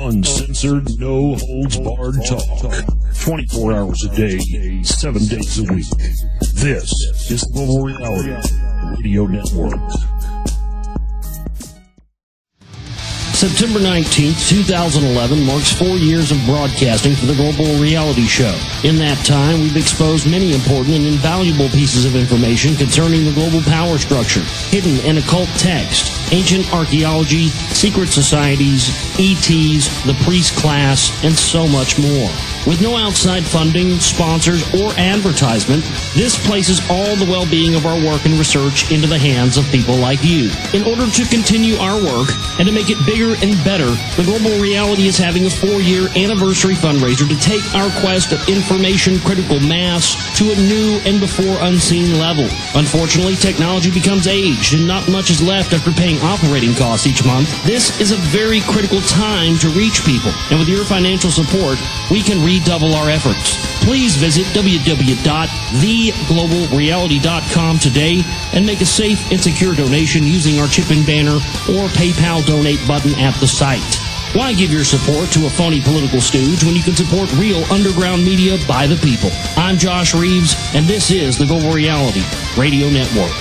Uncensored, no holds barred talk. 24 hours a day, 7 days a week. This is Global Reality Radio Network. September 19th, 2011 marks 4 years of broadcasting for the Global Reality Show. In that time, we've exposed many important and invaluable pieces of information concerning the global power structure, hidden and occult text, ancient archaeology, secret societies, ETs, the priest class, and so much more. With no outside funding, sponsors, or advertisement, this places all the well-being of our work and research into the hands of people like you. In order to continue our work and to make it bigger and better, the Global Reality is having a 4-year anniversary fundraiser to take our quest of information critical mass to a new and before unseen level. Unfortunately, technology becomes aged and not much is left after paying operating costs each month. This is a very critical time to reach people, and with your financial support, we can redouble our efforts. Please visit www.theglobalreality.com today and make a safe and secure donation using our chip and banner or PayPal donate button at the site. Why give your support to a phony political stooge when you can support real underground media by the people? I'm Josh Reeves, and this is the Global Reality Radio Network.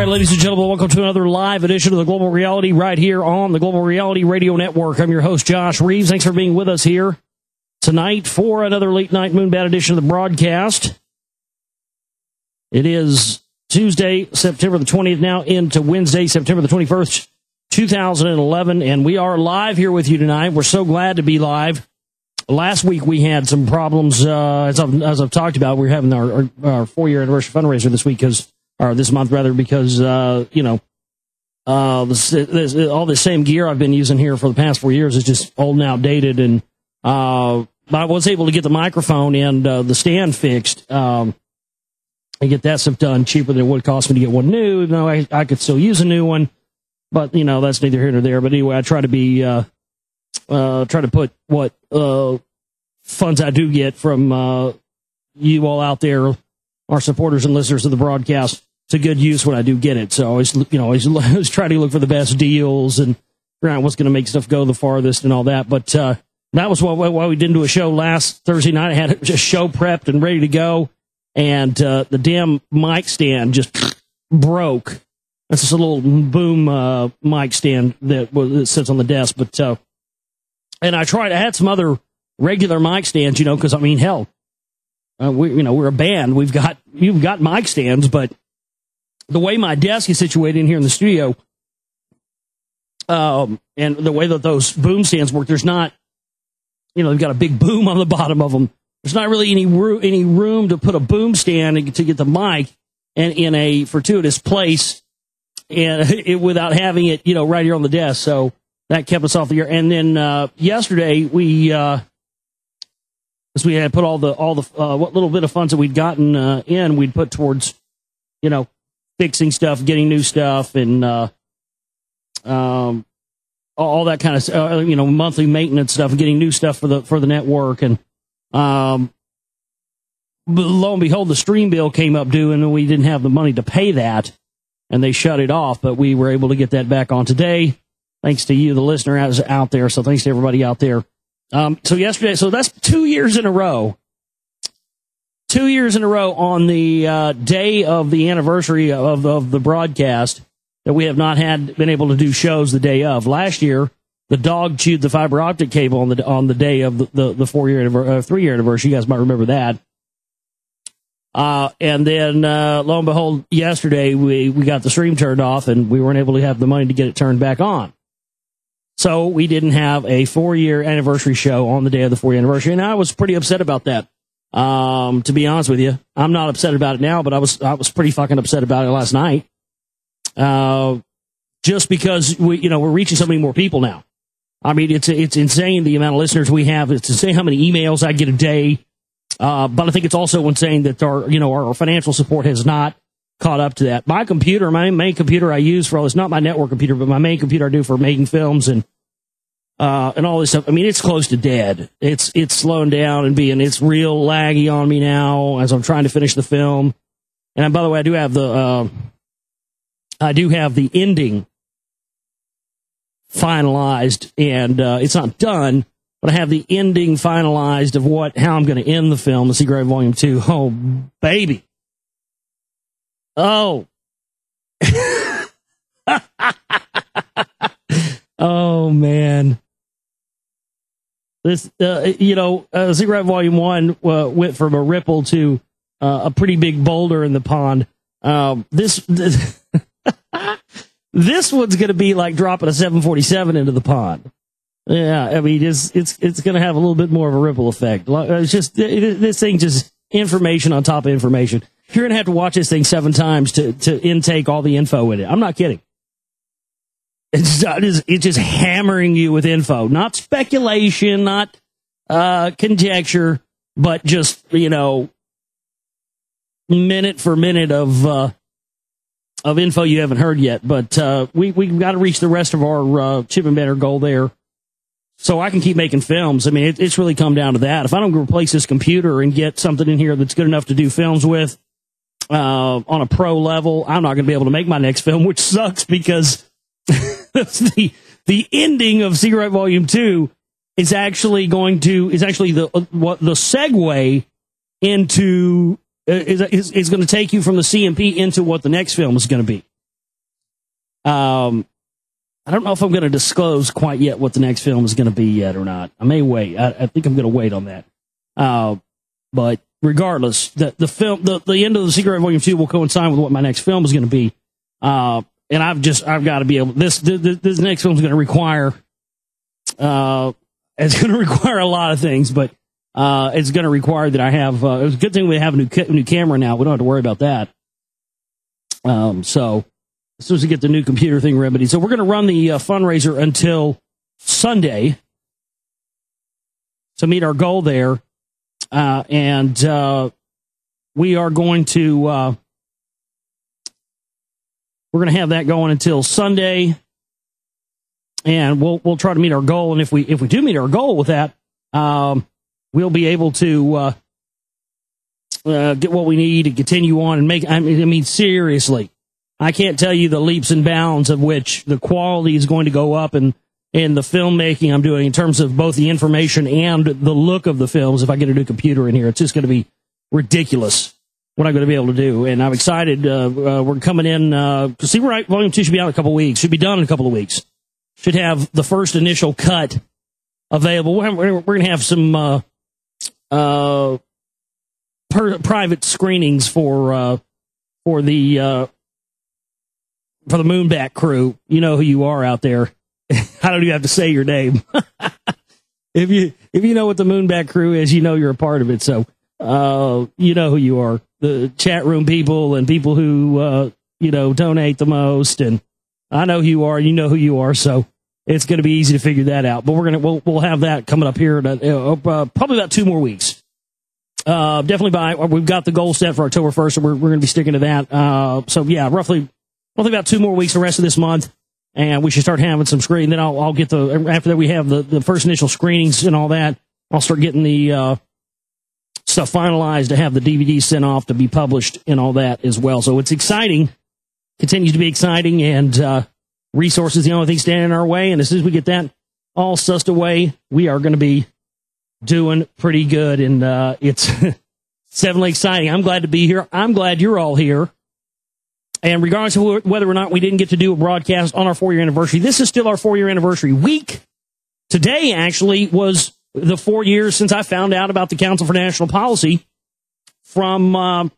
Ladies and gentlemen, welcome to another live edition of the Global Reality right here on the Global Reality Radio Network. I'm your host, Josh Reeves. Thanks for being with us here tonight for another late night Moonbat edition of the broadcast. It is Tuesday, September the 20th, now into Wednesday, September the 21st, 2011, and we are live here with you tonight. We're so glad to be live. Last week we had some problems, as I've talked about. We're having our 4-year anniversary fundraiser this week or this month rather, because, all the same gear I've been using here for the past 4 years is just old and outdated. And, I was able to get the microphone and, the stand fixed, and get that stuff done cheaper than it would cost me to get one new, even though I could still use a new one. But, that's neither here nor there. But anyway, I try to be, try to put what, funds I do get from, you all out there, our supporters and listeners of the broadcast, to good use when I do get it. So always try to look for the best deals and figure out what's going to make stuff go the farthest and all that. But that was why we didn't do a show last Thursday night. I had a show prepped and ready to go, and the damn mic stand just broke. That's just a little boom mic stand that sits on the desk. But and I had some other regular mic stands, because hell, we're a band. You've got mic stands, but the way my desk is situated in here in the studio, and the way that those boom stands work, there's not, they've got a big boom on the bottom of them. There's not really any room to put a boom stand to get the mic and in a fortuitous place, and without having it, right here on the desk. So that kept us off the air. And then yesterday as we had put all the what little bit of funds that we'd gotten in, we'd put towards, fixing stuff, getting new stuff, and all that kind of monthly maintenance stuff, and getting new stuff for the network. And lo and behold, the stream bill came up due, and we didn't have the money to pay that, and they shut it off. But we were able to get that back on today, thanks to you, the listener out there. So thanks to everybody out there. So yesterday, so that's 2 years in a row. 2 years in a row on the day of the anniversary of the broadcast that we have not been able to do shows the day of. Last year, the dog chewed the fiber optic cable on the day of the 3-year anniversary. You guys might remember that. And then, lo and behold, yesterday we got the stream turned off and we weren't able to have the money to get it turned back on. So we didn't have a 4-year anniversary show on the day of the 4-year anniversary. And I was pretty upset about that. To be honest with you, I'm not upset about it now, but I was pretty fucking upset about it last night. Just because we're reaching so many more people now. I mean, it's insane the amount of listeners we have. It's insane how many emails I get a day. But I think it's also insane that our financial support has not caught up to that. My computer, my main computer I use for all this, not my network computer, but my main computer I do for making films and all this stuff. I mean, it's close to dead. It's slowing down and it's real laggy on me now as I'm trying to finish the film. And by the way, I do have the ending finalized, and it's not done. But I have the ending finalized of how I'm going to end the film, The Secret Volume 2. Oh, baby. Oh. Oh, man. This, Secret Volume 1 went from a ripple to a pretty big boulder in the pond. This one's going to be like dropping a 747 into the pond. Yeah, I mean, it's going to have a little bit more of a ripple effect. It's just, this thing just information on top of information. You're going to have to watch this thing 7 times to intake all the info in it. I'm not kidding. It's just hammering you with info, not speculation, not conjecture, but just, minute for minute of info you haven't heard yet. But we've got to reach the rest of our chip and banner goal there, so I can keep making films. I mean, it's really come down to that. If I don't replace this computer and get something in here that's good enough to do films with on a pro level, I'm not going to be able to make my next film, which sucks because the ending of Secret Volume 2 is actually the segue into is going to take you from the CMP into what the next film is going to be. I don't know if I'm going to disclose quite yet what the next film is going to be yet or not. I may wait. I think I'm going to wait on that. But regardless, the end of the Secret Volume 2 will coincide with what my next film is going to be. And I've got to be able, this next film is going to require, it's going to require a lot of things, but, it's going to require that I have, it's a good thing we have a new camera now. We don't have to worry about that. So as soon as we get the new computer thing remedied. So we're going to run the fundraiser until Sunday to meet our goal there. And we are going to, we're going to have that going until Sunday, and we'll try to meet our goal. And if we do meet our goal with that, we'll be able to get what we need to continue on and make. I mean, seriously, I can't tell you the leaps and bounds of which the quality is going to go up in the filmmaking I'm doing in terms of both the information and the look of the films. If I get a new computer in here, it's just going to be ridiculous what I'm going to be able to do. And I'm excited. We're coming in. Secret Volume 2 should be out in a couple of weeks. Should be done in a couple of weeks. Should have the first initial cut available. We're going to have some private screenings for the Moonbat crew. You know who you are out there. I don't even have to say your name. If you know what the Moonbat crew is, you know you're a part of it. So you know who you are. The chat room people and people who donate the most, and I know who you are. You know who you are. So it's going to be easy to figure that out. But we'll have that coming up here probably about 2 more weeks. Definitely we've got the goal set for October 1st, and we're going to be sticking to that. So yeah, roughly about 2 more weeks the rest of this month, and we should start having some screening. Then I'll get after that we have the first initial screenings and all that. I'll start getting the stuff finalized to have the DVD sent off to be published and all that as well. So it's exciting, continues to be exciting, and resources the only thing standing in our way. And as soon as we get that all sussed away, we are going to be doing pretty good. And it's Seven Lakes Sighting. I'm glad to be here. I'm glad you're all here. And regardless of whether or not we didn't get to do a broadcast on our 4-year anniversary, this is still our 4-year anniversary week. Today, actually, was the 4 years since I found out about the Council for National Policy from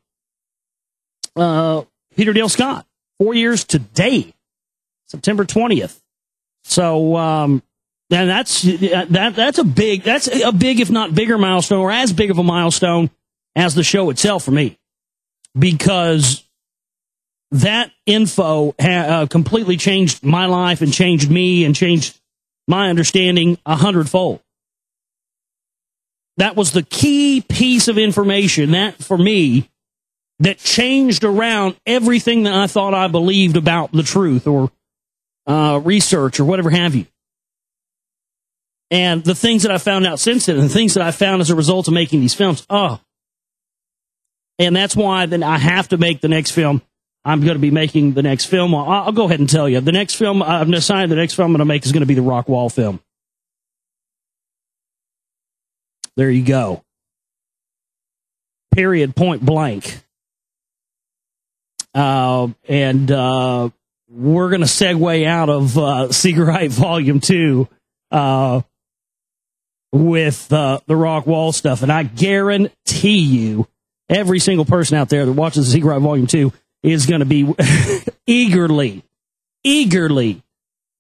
Peter Dale Scott. 4 years today, September 20th. So, and that's a big, if not bigger milestone, or as big of a milestone as the show itself for me, because that info completely changed my life and changed me and changed my understanding 100-fold. That was the key piece of information that, for me, that changed around everything that I thought I believed about the truth or research or whatever have you. And the things that I found out since then, and the things that I found as a result of making these films, and that's why then I have to make the next film. I'm going to be making the next film. I'll go ahead and tell you. The next film, I've decided the next film I'm going to make is going to be the Rock Wall film. There you go. Period, point blank. And we're going to segue out of Secret Right Volume 2 with the Rock Wall stuff. And I guarantee you, every single person out there that watches the Secret Right Volume 2 is going to be eagerly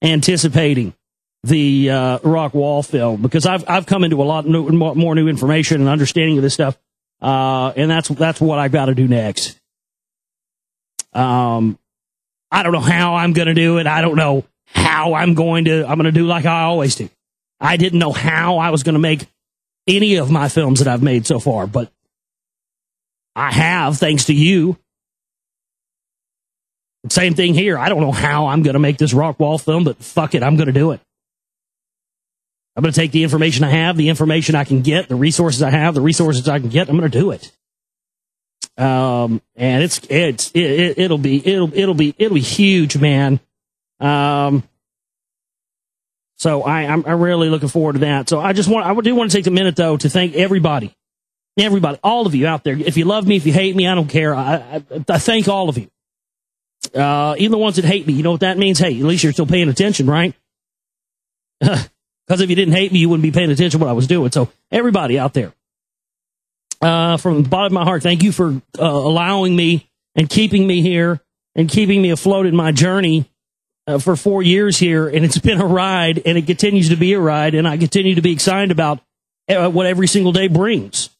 anticipating the Rock Wall film, because I've come into a lot more new information and understanding of this stuff, and that's what I've got to do next. I don't know how I'm going to do it. I don't know how I'm going to do like I always do. I didn't know how I was going to make any of my films that I've made so far, but I have, thanks to you. Same thing here. I don't know how I'm going to make this Rock Wall film, but fuck it, I'm going to do it. I'm going to take the information I have, the information I can get, the resources I have, the resources I can get. I'm going to do it. And it'll be huge, man. So I'm really looking forward to that. So I do want to take a minute though to thank everybody, all of you out there. If you love me, if you hate me, I don't care. I thank all of you. Even the ones that hate me, you know what that means? Hey, at least you're still paying attention, right? Because if you didn't hate me, you wouldn't be paying attention to what I was doing. So everybody out there, from the bottom of my heart, thank you for allowing me and keeping me here and keeping me afloat in my journey for 4 years here. And it's been a ride, and it continues to be a ride, and I continue to be excited about what every single day brings.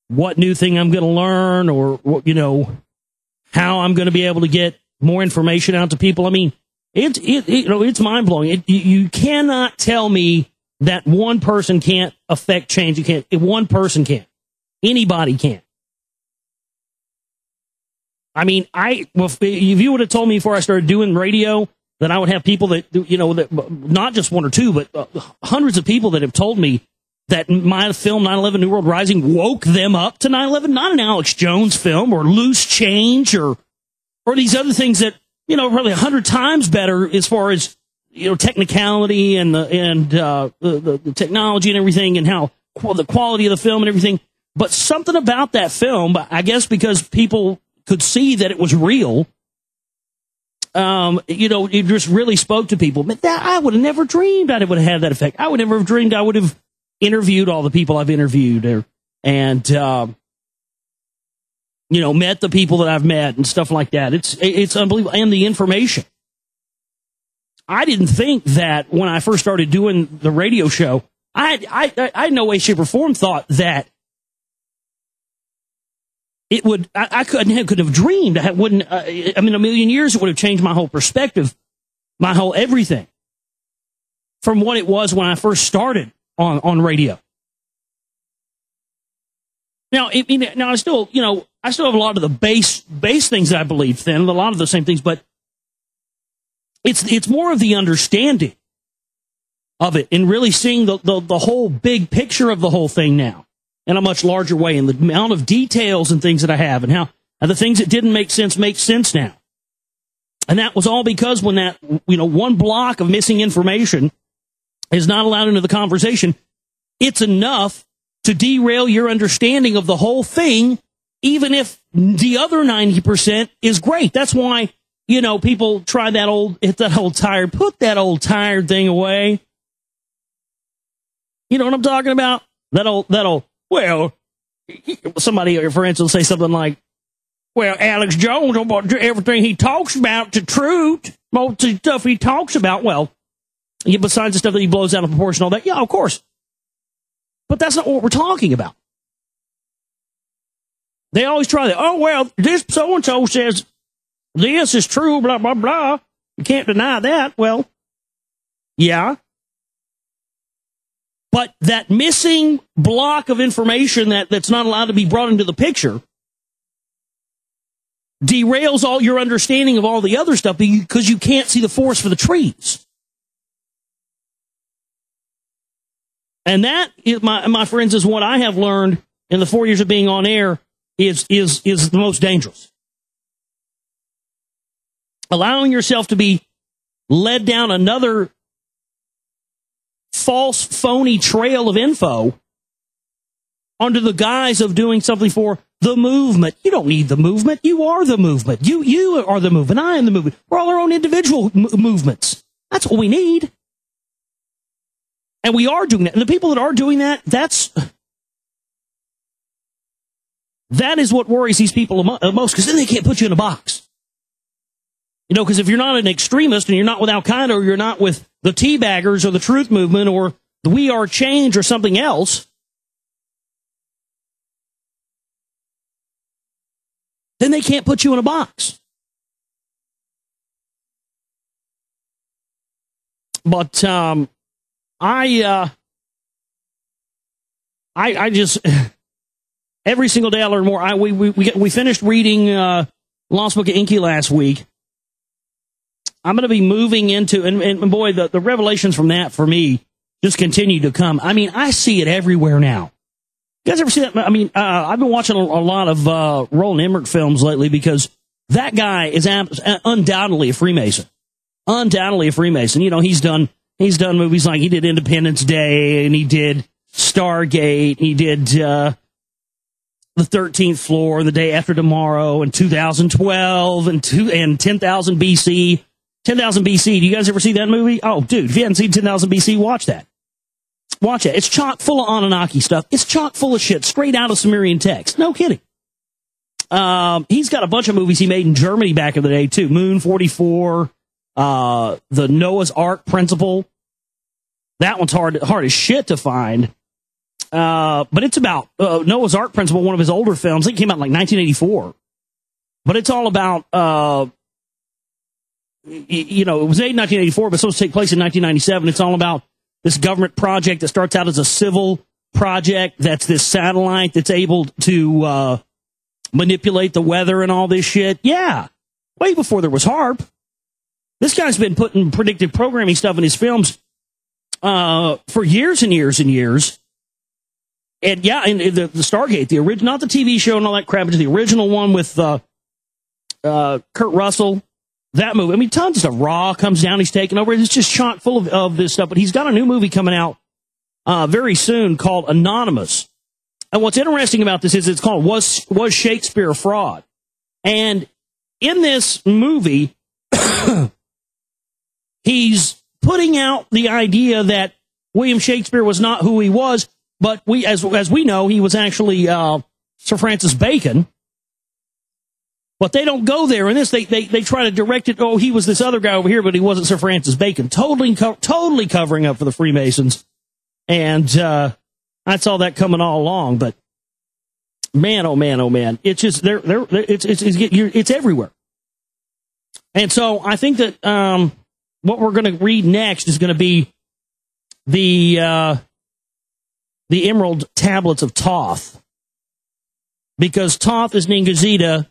What new thing I'm going to learn, or how I'm going to be able to get more information out to people. I mean, it's mind blowing. You cannot tell me that one person can't affect change. You can't. One person can't. Anybody can. I mean, if you would have told me before I started doing radio that I would have people that that not just one or two, but hundreds of people that have told me that my film 9/11 New World Rising woke them up to 9/11, not an Alex Jones film or Loose Change or these other things that, probably 100 times better as far as, technicality and the technology and everything, and how the quality of the film and everything. But something about that film, I guess because people could see that it was real, it just really spoke to people. But I would have never dreamed I would have had that effect. I would never have dreamed I would have interviewed all the people I've interviewed, and met the people that I've met and stuff like that. It's unbelievable. And the information. I didn't think that when I first started doing the radio show, I in no way, shape, or form thought that it would, I could have dreamed. I wouldn't, a million years, it would have changed my whole perspective, my whole everything from what it was when I first started on radio. Now, I still have a lot of the base things that I believed then, a lot of the same things, but it's more of the understanding of it and really seeing the whole big picture of the whole thing now in a much larger way, and the amount of details and things that I have, and how the things that didn't make sense now. And that was all because when that, one block of missing information is not allowed into the conversation, it's enough to derail your understanding of the whole thing, even if the other 90% is great. That's why, people try hit that old tired, put that old tired thing away. You know what I'm talking about? That old, well, somebody, for instance, will say something like, well, Alex Jones, everything he talks about the truth, most of the stuff he talks about, well, besides the stuff that he blows out of proportion, all that, yeah, of course. But that's not what we're talking about. They always try that. Oh, well, this so-and-so says this is true, blah, blah, blah. You can't deny that. Well, yeah. But that missing block of information that's not allowed to be brought into the picture derails all your understanding of all the other stuff because you can't see the forest for the trees. And that, my friends, is what I have learned in the 4 years of being on air is the most dangerous. Allowing yourself to be led down another false, phony trail of info under the guise of doing something for the movement. You don't need the movement. You are the movement. You are the movement. I am the movement. We're all our own individual movements. That's what we need. And we are doing that. And the people that are doing that, that is what worries these people most, because then they can't put you in a box. Because if you're not an extremist and you're not with Al-Qaeda or you're not with the Teabaggers or the Truth Movement or the We Are Change or something else, then they can't put you in a box. But I just every single day I learn more. We finished reading Lost Book of Inky last week. I'm going to be moving into, and boy, the revelations from that for me just continue to come. I mean, I see it everywhere now. You guys ever see that? I mean, I've been watching a lot of Roland Emmerich films lately because that guy is undoubtedly a Freemason. Undoubtedly a Freemason. He's done movies like he did Independence Day and he did Stargate. He did The 13th Floor, The Day After Tomorrow, and 2012 and 10,000 BC. 10,000 BC. Do you guys ever see that movie? Oh, dude, if you haven't seen 10,000 BC, watch that. Watch it. It's chock full of Anunnaki stuff. It's chock full of shit straight out of Sumerian text. No kidding. He's got a bunch of movies he made in Germany back in the day, too. Moon 44, the Noah's Ark Principle. That one's hard as shit to find. But it's about Noah's Ark Principle, one of his older films. I think it came out in like 1984. But it's all about, it was made in 1984, but it's supposed to take place in 1997. It's all about this government project that starts out as a civil project. That's this satellite that's able to manipulate the weather and all this shit. Yeah, way before there was HARP. This guy's been putting predictive programming stuff in his films for years and years and years. And yeah, and the Stargate, the original, not the TV show and all that crap, but the original one with Kurt Russell. That movie, I mean, tons of stuff. Raw comes down, he's taking over. It's just chock full of this stuff. But he's got a new movie coming out very soon called Anonymous. And what's interesting about this is it's called Was Shakespeare a Fraud? And in this movie, he's putting out the idea that William Shakespeare was not who he was, but as we know, he was actually Sir Francis Bacon. But they don't go there in this. They try to direct it. Oh, he was this other guy over here, but he wasn't Sir Francis Bacon. Totally covering up for the Freemasons. And I saw that coming all along. But man, oh man, oh man, it's just it's everywhere. And so I think that what we're going to read next is going to be the Emerald Tablets of Thoth, because Thoth is Ningazita.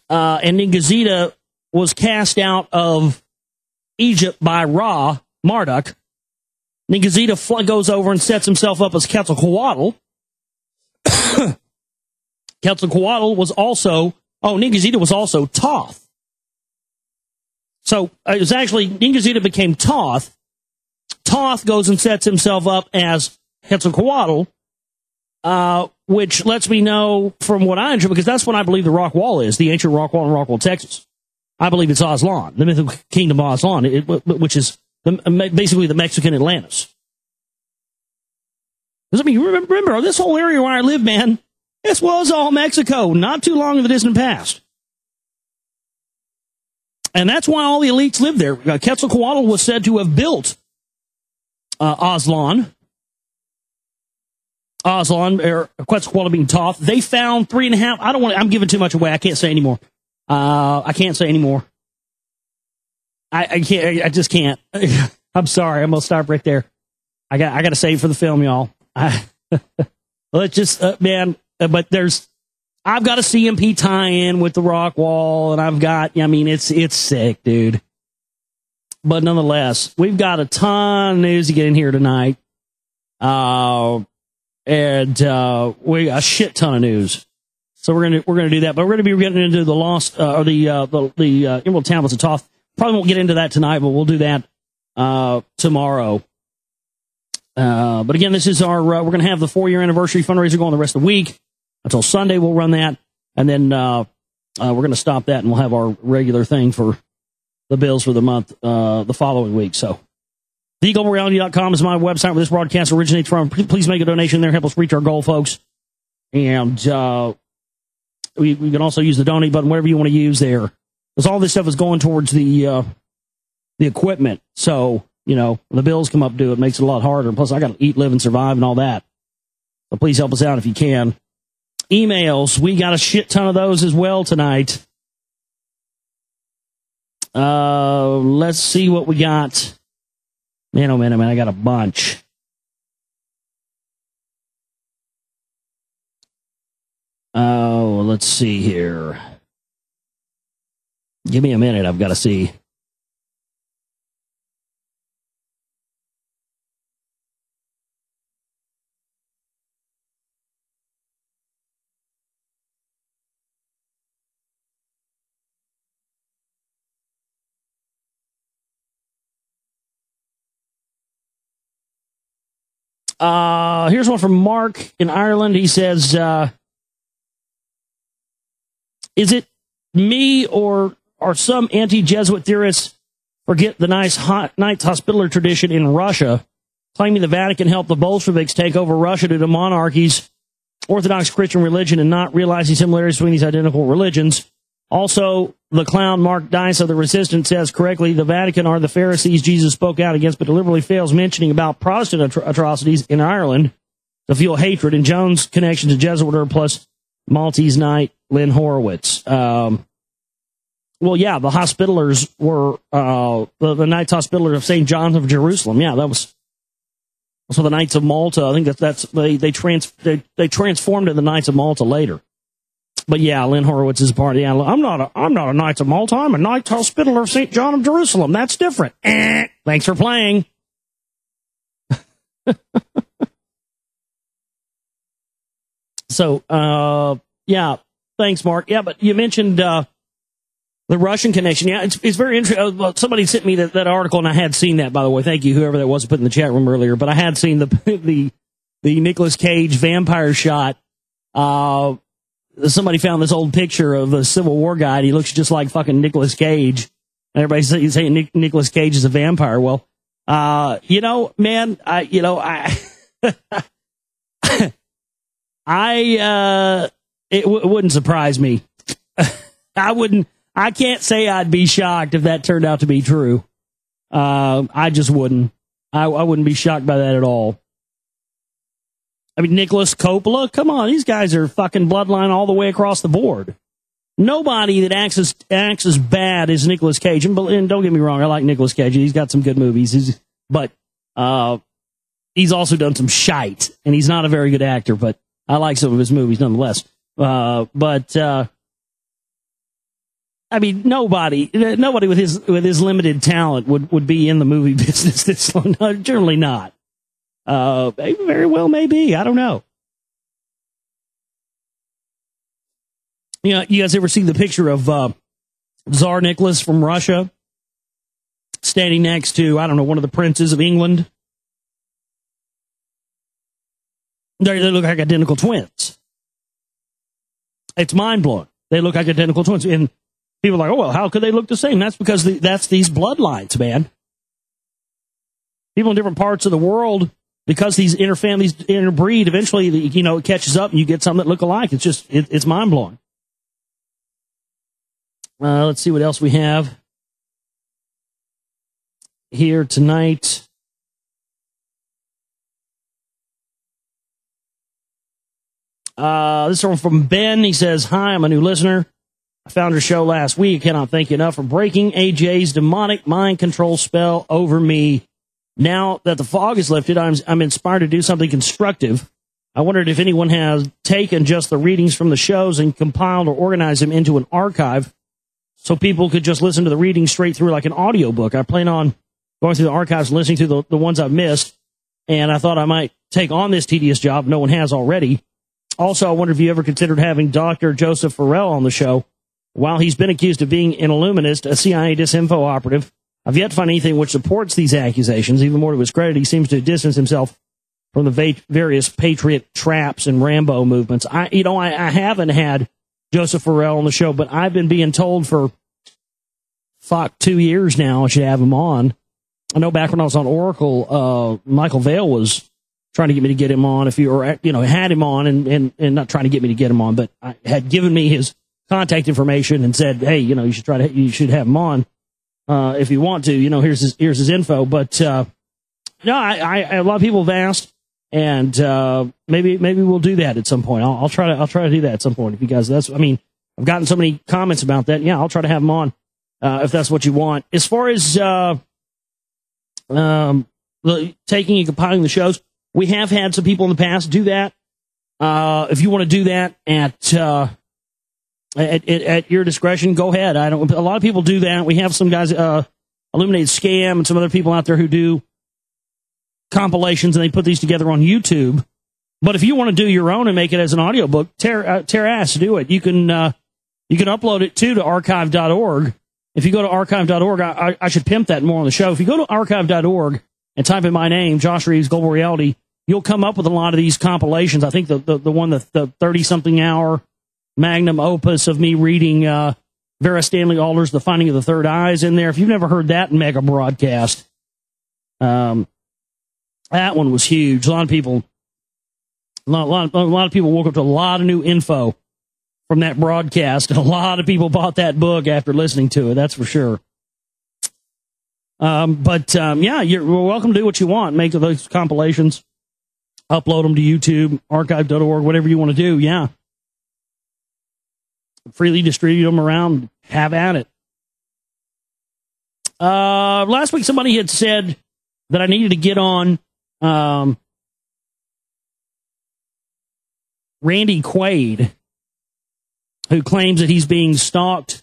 And Ningazita was cast out of Egypt by Ra, Marduk. Ningazita goes over and sets himself up as Quetzalcoatl. Quetzalcoatl was also, Ningazita was also Thoth. So it was actually, Ningazita became Thoth. Thoth goes and sets himself up as Quetzalcoatl. which lets me know from what I enjoy, because that's what I believe the rock wall is, the ancient rock wall in Rockwall, Texas. I believe it's Aslan, the mythical kingdom of Aslan, which is basically the Mexican Atlantis. Because, I mean, remember, this whole area where I live, man, this was all Mexico, not too long in the distant past. And that's why all the elites live there. Quetzalcoatl was said to have built Aslan, or Quetzalcoatl being Thoth. They found 3.5. I'm giving too much away. I can't say anymore. I can't say anymore. I can't. I just can't. I'm sorry. I'm gonna stop right there. I got to save for the film, y'all. Let's just, man. But I've got a CMP tie-in with the rock wall, and it's sick, dude. But nonetheless, we've got a ton of news to get in here tonight. And we a shit ton of news. So we're gonna do that, but we're gonna be getting into the lost or the Emerald Tablets of Thoth. Probably won't get into that tonight, but we'll do that tomorrow. But again, this is we're gonna have the 4-year anniversary fundraiser going the rest of the week until Sunday. We'll run that, and then we're gonna stop that, and we'll have our regular thing for the bills for the month the following week. So. TheGlobalReality.com is my website where this broadcast originates from. Please make a donation there. Help us reach our goal, folks. And we can also use the donate button, whatever you want to use there. Because all this stuff is going towards the equipment. So, when the bills come up due, it makes it a lot harder. Plus, I got to eat, live, and survive and all that. So please help us out if you can. Emails. We got a shit ton of those as well tonight. Let's see what we got. Man, oh man, I got a bunch. Oh, let's see here. Give me a minute, I've got to see. Here's one from Mark in Ireland. He says, is it me or some anti-Jesuit theorists forget the nice Knights Hospitaller tradition in Russia, claiming the Vatican helped the Bolsheviks take over Russia due to monarchies, Orthodox Christian religion, and not realizing similarities between these identical religions? Also, the clown Mark Dice of the Resistance says correctly, the Vatican are the Pharisees Jesus spoke out against, but deliberately fails mentioning about Protestant atrocities in Ireland to fuel hatred, and Jones' connection to Jesuiter plus Maltese Knight Lynn Horowitz. Well, yeah, the Hospitallers were the Knights Hospitaller of St. John of Jerusalem. Yeah, that was also the Knights of Malta. I think they transformed to the Knights of Malta later. But yeah, Lynn Horowitz is part of the. I'm not a Knights of Malta. I'm a Knights Hospitaller of St. John of Jerusalem. That's different. Thanks for playing. So, yeah, thanks, Mark. Yeah, but you mentioned the Russian connection. Yeah, it's very interesting. Somebody sent me that article, and I had seen that, by the way. Thank you, whoever that was put in the chat room earlier. But I had seen the Nicolas Cage vampire shot. Somebody found this old picture of a Civil War guy, and he looks just like fucking Nicolas Cage. And everybody's saying Nicolas Cage is a vampire. Well, man, it wouldn't surprise me. I can't say I'd be shocked if that turned out to be true. I just wouldn't. I wouldn't be shocked by that at all. I mean, Nicholas Coppola, come on, these guys are fucking bloodline all the way across the board. Nobody that acts as bad as Nicolas Cage. And don't get me wrong, I like Nicolas Cage. He's got some good movies. But he's also done some shite, and he's not a very good actor, but I like some of his movies nonetheless. I mean, nobody with his limited talent would be in the movie business this long. No, generally not. Very well, maybe. I don't know. You guys ever seen the picture of Tsar Nicholas from Russia standing next to, I don't know, one of the princes of England? They look like identical twins. It's mind-blowing. They look like identical twins. And people are like, oh, well, how could they look the same? That's because that's these bloodlines, man. People in different parts of the world, because these interfamilies interbreed, eventually, it catches up and you get something that look alike. It's just, it's mind-blowing. Let's see what else we have here tonight. This one from Ben. He says, hi, I'm a new listener. I found your show last week. Cannot thank you enough for breaking AJ's demonic mind control spell over me. Now that the fog is lifted, I'm inspired to do something constructive. I wondered if anyone has taken just the readings from the shows and compiled or organized them into an archive so people could just listen to the readings straight through like an audiobook. I plan on going through the archives and listening to the ones I've missed, and I thought I might take on this tedious job. No one has already. Also, I wonder if you ever considered having Dr. Joseph Farrell on the show. While he's been accused of being an Illuminist, a CIA disinfo operative, I've yet to find anything which supports these accusations. Even more to his credit, he seems to distance himself from the various patriot traps and Rambo movements. I haven't had Joseph Farrell on the show, but I've been being told for 2 years now I should have him on. I know back when I was on Oracle, Michael Vale was trying to get me to get him on. Had him on and not trying to get me to get him on, but I had given me his contact information and said, hey, you should have him on. If you want to, here's his info. But, a lot of people have asked, and, maybe we'll do that at some point. I'll try to do that at some point. If you guys, I've gotten so many comments about that. Yeah, I'll try to have him on, if that's what you want. As far as, taking and compiling the shows, we have had some people in the past do that. If you want to do that at your discretion, go ahead. A lot of people do that. We have some guys, Illuminated Scam and some other people out there who do compilations, and they put these together on YouTube. But if you want to do your own and make it as an audiobook, tear ass, do it. You can upload it to archive.org. If you go to archive.org, I should pimp that more on the show. If you go to archive.org and type in my name, Josh Reeves, Global Reality, you'll come up with a lot of these compilations. I think the 30-something hour magnum opus of me reading Vera Stanley Alder's The Finding of the Third Eye is in there. If you've never heard that mega broadcast, that one was huge. A lot of people woke up to a lot of new info from that broadcast, and a lot of people bought that book after listening to it. That's for sure. You're welcome to do what you want. Make those compilations, upload them to YouTube, archive.org, whatever you want to do. Yeah. Freely distribute them around. Have at it. Last week, somebody had said that I needed to get on Randy Quaid, who claims that he's being stalked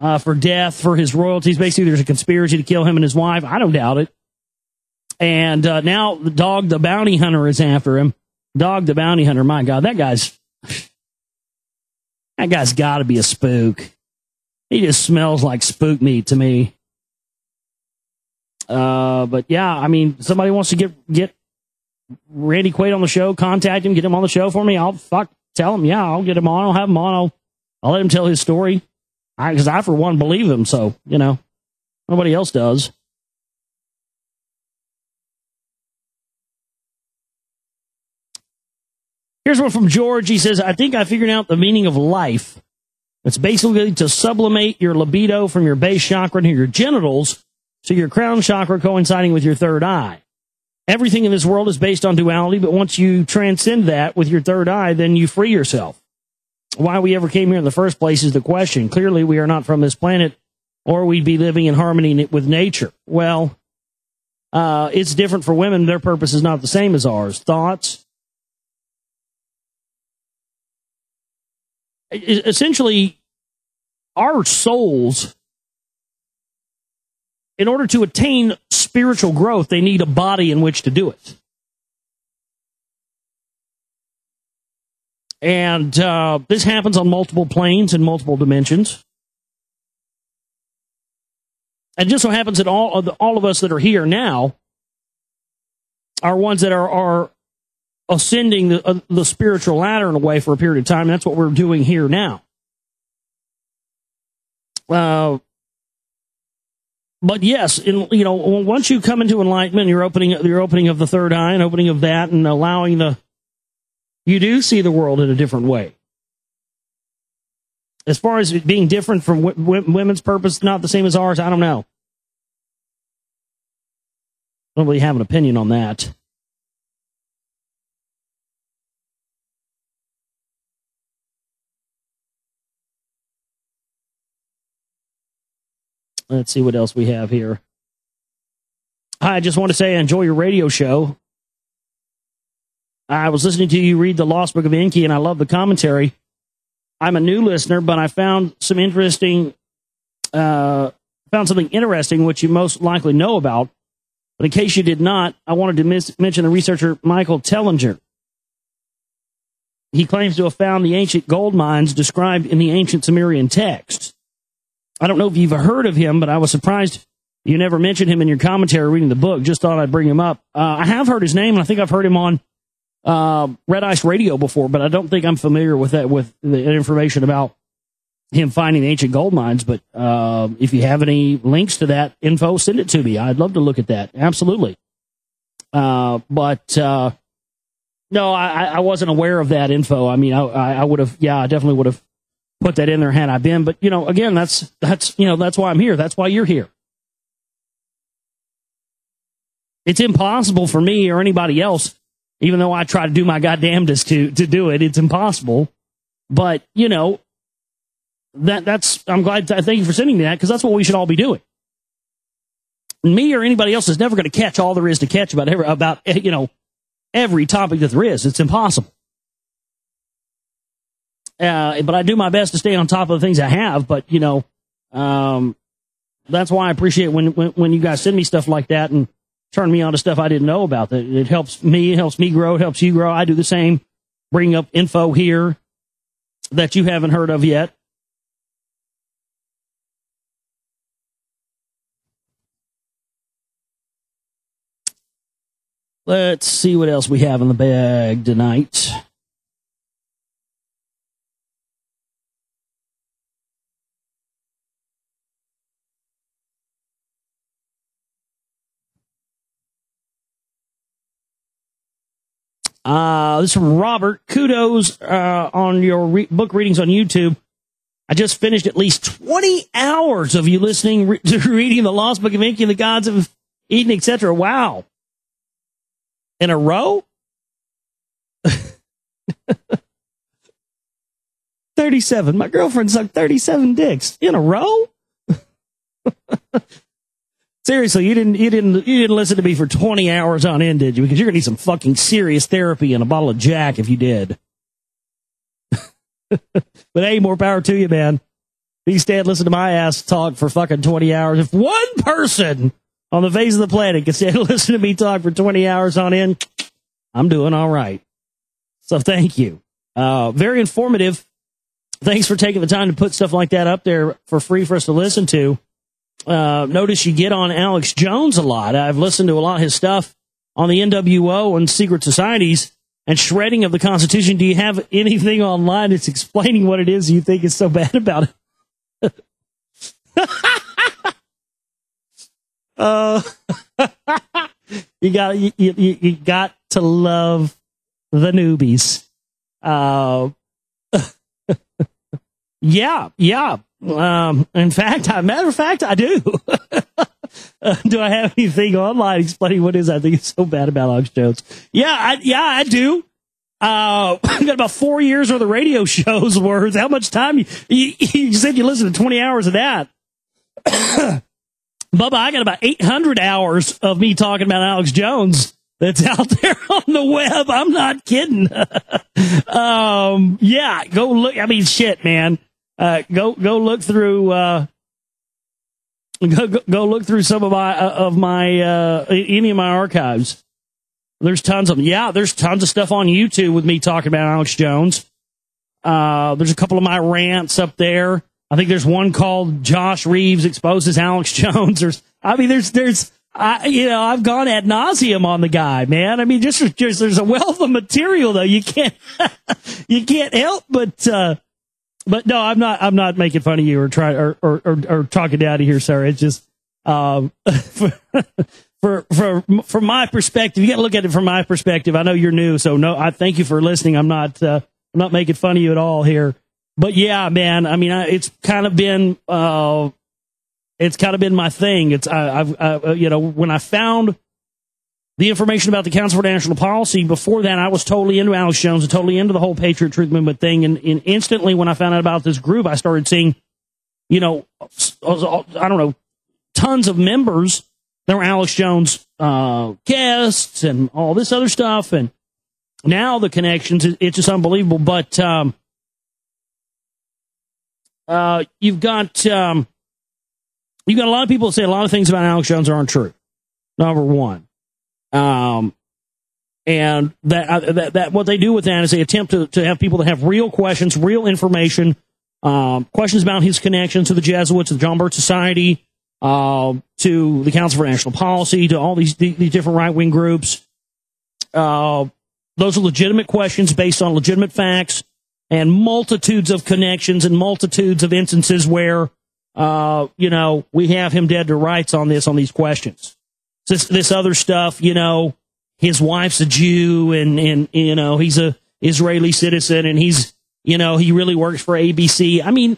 for death for his royalties. Basically, there's a conspiracy to kill him and his wife. I don't doubt it. And now the Dog the Bounty Hunter is after him. Dog the Bounty Hunter, my God, that guy's got to be a spook. He just smells like spook meat to me. But yeah, somebody wants to get Randy Quaid on the show, contact him, get him on the show for me. Tell him, yeah, I'll get him on. I'll have him on. I'll let him tell his story. Because I, for one, believe him. So, nobody else does. Here's one from George. He says, I think I figured out the meaning of life. It's basically to sublimate your libido from your base chakra to your genitals to your crown chakra coinciding with your third eye. Everything in this world is based on duality, but once you transcend that with your third eye, then you free yourself. Why we ever came here in the first place is the question. Clearly, we are not from this planet, or we'd be living in harmony with nature. Well, it's different for women. Their purpose is not the same as ours. Thoughts? Essentially, our souls, in order to attain spiritual growth, they need a body in which to do it. And this happens on multiple planes and multiple dimensions. And just so happens that all of us that are here now are ones that are ascending the spiritual ladder in a way for a period of time. That's what we're doing here now. But yes, once you come into enlightenment, you're opening of the third eye and opening of that and allowing you do see the world in a different way. As far as it being different from women's purpose, not the same as ours, I don't know. I don't really have an opinion on that. Let's see what else we have here. Hi, I just want to say I enjoy your radio show. I was listening to you read the Lost Book of Enki, and I love the commentary. I'm a new listener, but I found something interesting, which you most likely know about. But in case you did not, I wanted to mention the researcher Michael Tellinger. He claims to have found the ancient gold mines described in the ancient Sumerian text. I don't know if you've heard of him, but I was surprised you never mentioned him in your commentary reading the book. Just thought I'd bring him up. I have heard his name, and I think I've heard him on Red Ice Radio before, but I don't think I'm familiar with that, with the information about him finding the ancient gold mines. But if you have any links to that info, send it to me. I'd love to look at that. Absolutely. No, I wasn't aware of that info. I mean, I would have, I definitely would have put that in there had I been. But, again, that's why I'm here. That's why you're here. It's impossible for me or anybody else, even though I try to do my goddamnedest to do it. It's impossible. But, I'm glad. Thank you for sending me that, because that's what we should all be doing. Me or anybody else is never going to catch all there is to catch about every topic that there is. It's impossible. But I do my best to stay on top of the things I have. But, that's why I appreciate when you guys send me stuff like that and turn me on to stuff I didn't know about. It helps me grow. It helps you grow. I do the same. Bring up info here that you haven't heard of yet. Let's see what else we have in the bag tonight. This is from Robert. Kudos on your book readings on YouTube. I just finished at least 20 hours of you listening to reading the Lost Book of Enki and the Gods of Eden, etc. Wow. In a row? 37. My girlfriend sucked 37 dicks in a row? Seriously, you didn't listen to me for 20 hours on end, did you? Because you're gonna need some fucking serious therapy and a bottle of Jack if you did. But hey, more power to you, man. You stay and listen to my ass talk for fucking 20 hours. If one person on the face of the planet can stay and listen to me talk for 20 hours on end, I'm doing all right. So thank you. Very informative. Thanks for taking the time to put stuff like that up there for free for us to listen to. Notice you get on Alex Jones a lot. I've listened to a lot of his stuff on the NWO and secret societies and shredding of the Constitution. Do you have anything online that's explaining what it is you think is so bad about it? You got to love the newbies. Yeah. Matter of fact, I do. Do I have anything online explaining what it is I think is so bad about Alex Jones? Yeah, I do. I've got about 4 years worth of radio shows worth. How much time you said you listened to 20 hours of that? Bubba, I got about 800 hours of me talking about Alex Jones that's out there on the web. I'm not kidding. Yeah, go look. I mean, shit, man. Go look through. Go look through some of my any of my archives. There's tons of them. Yeah, there's tons of stuff on YouTube with me talking about Alex Jones. There's a couple of my rants up there. I think there's one called Josh Reeves Exposes Alex Jones. There's I've gone ad nauseum on the guy, man. I mean, just there's a wealth of material though. You can't help but no, I'm not making fun of you or talking down to here, sir. It's just, from my perspective, you got to look at it from my perspective. I know you're new, so no, I thank you for listening. I'm not making fun of you at all here, but yeah, man, I mean, it's kind of been my thing. When I found the information about the Council for National Policy, before that, I was totally into Alex Jones and totally into the whole Patriot Truth Movement thing. And instantly, when I found out about this group, I started seeing, I don't know, tons of members that were Alex Jones guests and all this other stuff. And now the connections, it's just unbelievable. But you've got a lot of people that say a lot of things about Alex Jones aren't true. Number one. And that what they do with that is they attempt to have people that have real questions, real information, questions about his connection to the Jesuits, to the John Birch Society, to the Council for National Policy, to all these different right-wing groups. Those are legitimate questions based on legitimate facts and multitudes of connections and multitudes of instances where, we have him dead to rights on these questions. This other stuff, his wife's a Jew and he's a Israeli citizen and he's, he really works for ABC. I mean,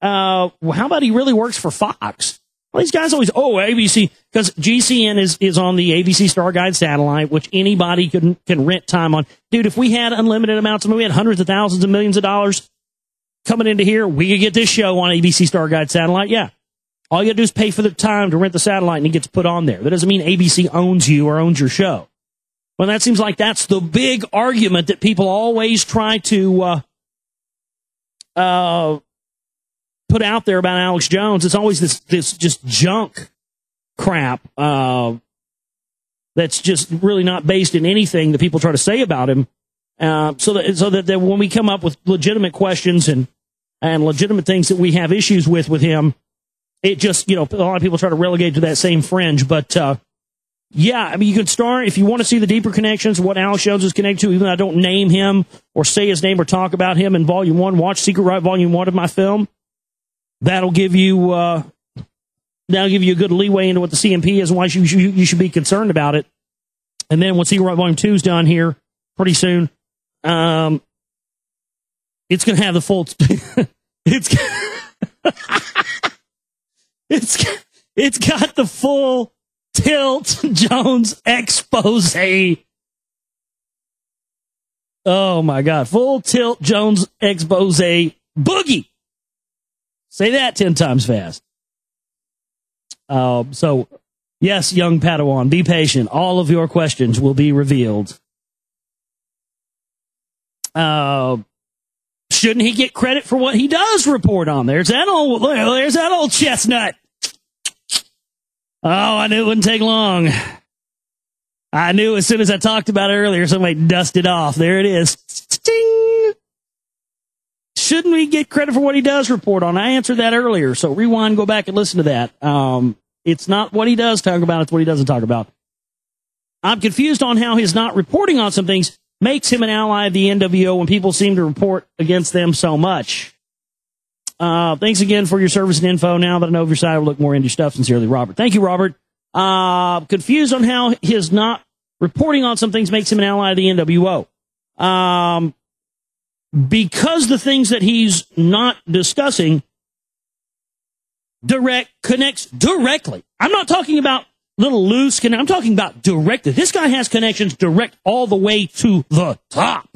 how about he really works for Fox? Well, these guys always, ABC, because GCN is on the ABC Star Guide satellite, which anybody can rent time on. Dude, if we had unlimited amounts of money, we had hundreds of thousands of millions of dollars coming into here, we could get this show on ABC Star Guide satellite. Yeah. All you got to do is pay for the time to rent the satellite and it gets put on there. That doesn't mean ABC owns you or owns your show. Well, that seems like that's the big argument that people always try to put out there about Alex Jones. It's always this just junk crap that's just really not based in anything that people try to say about him. So that when we come up with legitimate questions and legitimate things that we have issues with him, it just, a lot of people try to relegate to that same fringe. But, yeah, I mean, you can start, if you want to see the deeper connections, what Alex Jones is connected to, even though I don't name him or say his name or talk about him in Volume 1, watch Secret Right Volume 1 of my film. That'll give you a good leeway into what the CMP is and why you should be concerned about it. And then when Secret Right Volume 2 is done here pretty soon, it's going to have the full, It's got the full Tilt Jones expose. Oh my God. Full Tilt Jones expose boogie. Say that 10 times fast. So yes, young Padawan, be patient. All of your questions will be revealed. Shouldn't he get credit for what he does report on? There's that old chestnut. Oh, I knew it wouldn't take long. I knew as soon as I talked about it earlier, somebody dusted off. There it is. Sting. Shouldn't we get credit for what he does report on? I answered that earlier, so rewind, go back and listen to that. It's not what he does talk about, it's what he doesn't talk about. I'm confused on how his not reporting on some things makes him an ally of the NWO when people seem to report against them so much. Thanks again for your service and info. Now that I know of your side, I'll look more into your stuff. Sincerely, Robert. Thank you, Robert. Confused on how his not reporting on some things makes him an ally of the NWO. Because the things that he's not discussing connects directly. I'm not talking about little loose I'm talking about directly. This guy has connections direct all the way to the top.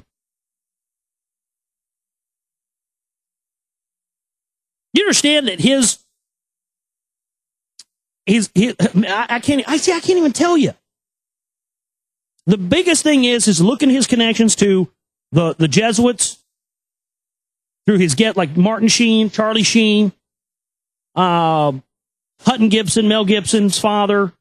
You understand that I can't even tell you. The biggest thing is looking at his connections to the Jesuits through his like Martin Sheen, Charlie Sheen, Hutton Gibson, Mel Gibson's father,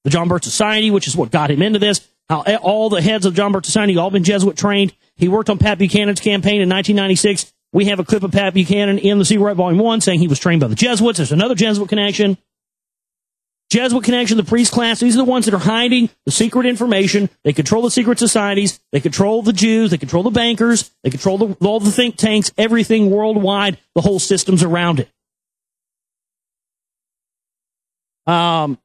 the John Birch Society, which is what got him into this. How all the heads of John Birch Society all been Jesuit trained. He worked on Pat Buchanan's campaign in 1996. We have a clip of Pat Buchanan in the Secret Right Volume 1 saying he was trained by the Jesuits. There's another Jesuit connection. Jesuit connection, the priest class, these are the ones that are hiding the secret information. They control the secret societies. They control the Jews. They control the bankers. They control all the think tanks, everything worldwide, the whole systems around it.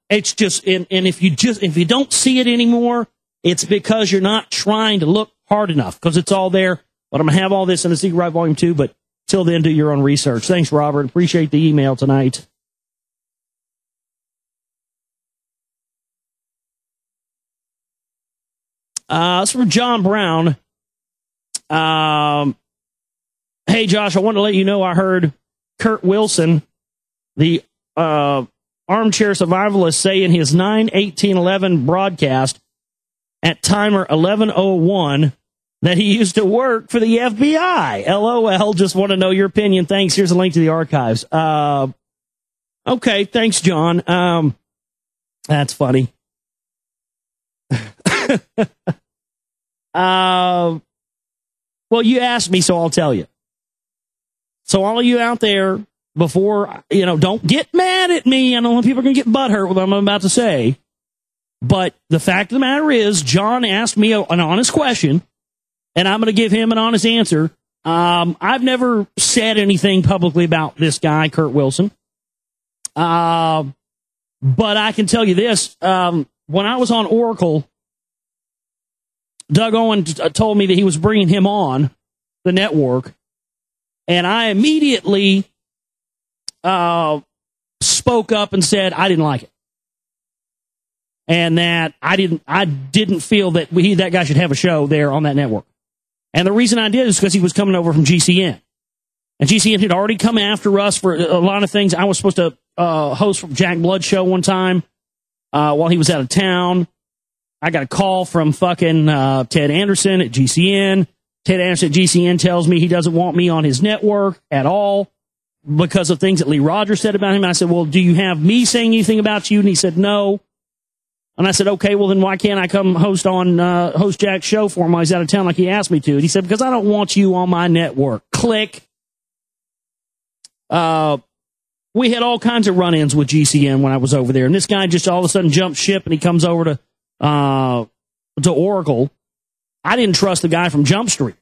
It's just, and if you don't see it anymore, it's because you're not trying to look hard enough, because it's all there. But I'm going to have all this in the Secret Right Volume 2, but till then, do your own research. Thanks, Robert. Appreciate the email tonight. It's from John Brown. Hey, Josh, I wanted to let you know I heard Kurt Wilson, the armchair survivalist, say in his 9/18/11 broadcast at timer 11:01 that he used to work for the FBI. LOL, just want to know your opinion. Thanks. Here's a link to the archives. Okay, thanks, John. That's funny. Well, you asked me, so I'll tell you. So all of you out there, before, don't get mad at me. I don't want people are going to get butthurt with what I'm about to say. But the fact of the matter is, John asked me an honest question, and I'm going to give him an honest answer. I've never said anything publicly about this guy, Kurt Wilson. But I can tell you this. When I was on Oracle, Doug Owen told me that he was bringing him on the network, and I immediately spoke up and said I didn't like it, and that I didn't feel that that guy should have a show there on that network. And the reason I did is because he was coming over from GCN, and GCN had already come after us for a lot of things. I was supposed to host from Jack Blood's show one time while he was out of town. I got a call from fucking Ted Anderson at GCN. Ted Anderson at GCN tells me he doesn't want me on his network at all because of things that Lee Rogers said about him. And I said, well, do you have me saying anything about you? And he said, no. And I said, okay, well, then why can't I come host Jack's show for him while he's out of town like he asked me to? And he said, because I don't want you on my network. Click. We had all kinds of run-ins with GCN when I was over there. And this guy just all of a sudden jumped ship and he comes over to Oracle. I didn't trust the guy from Jump Street.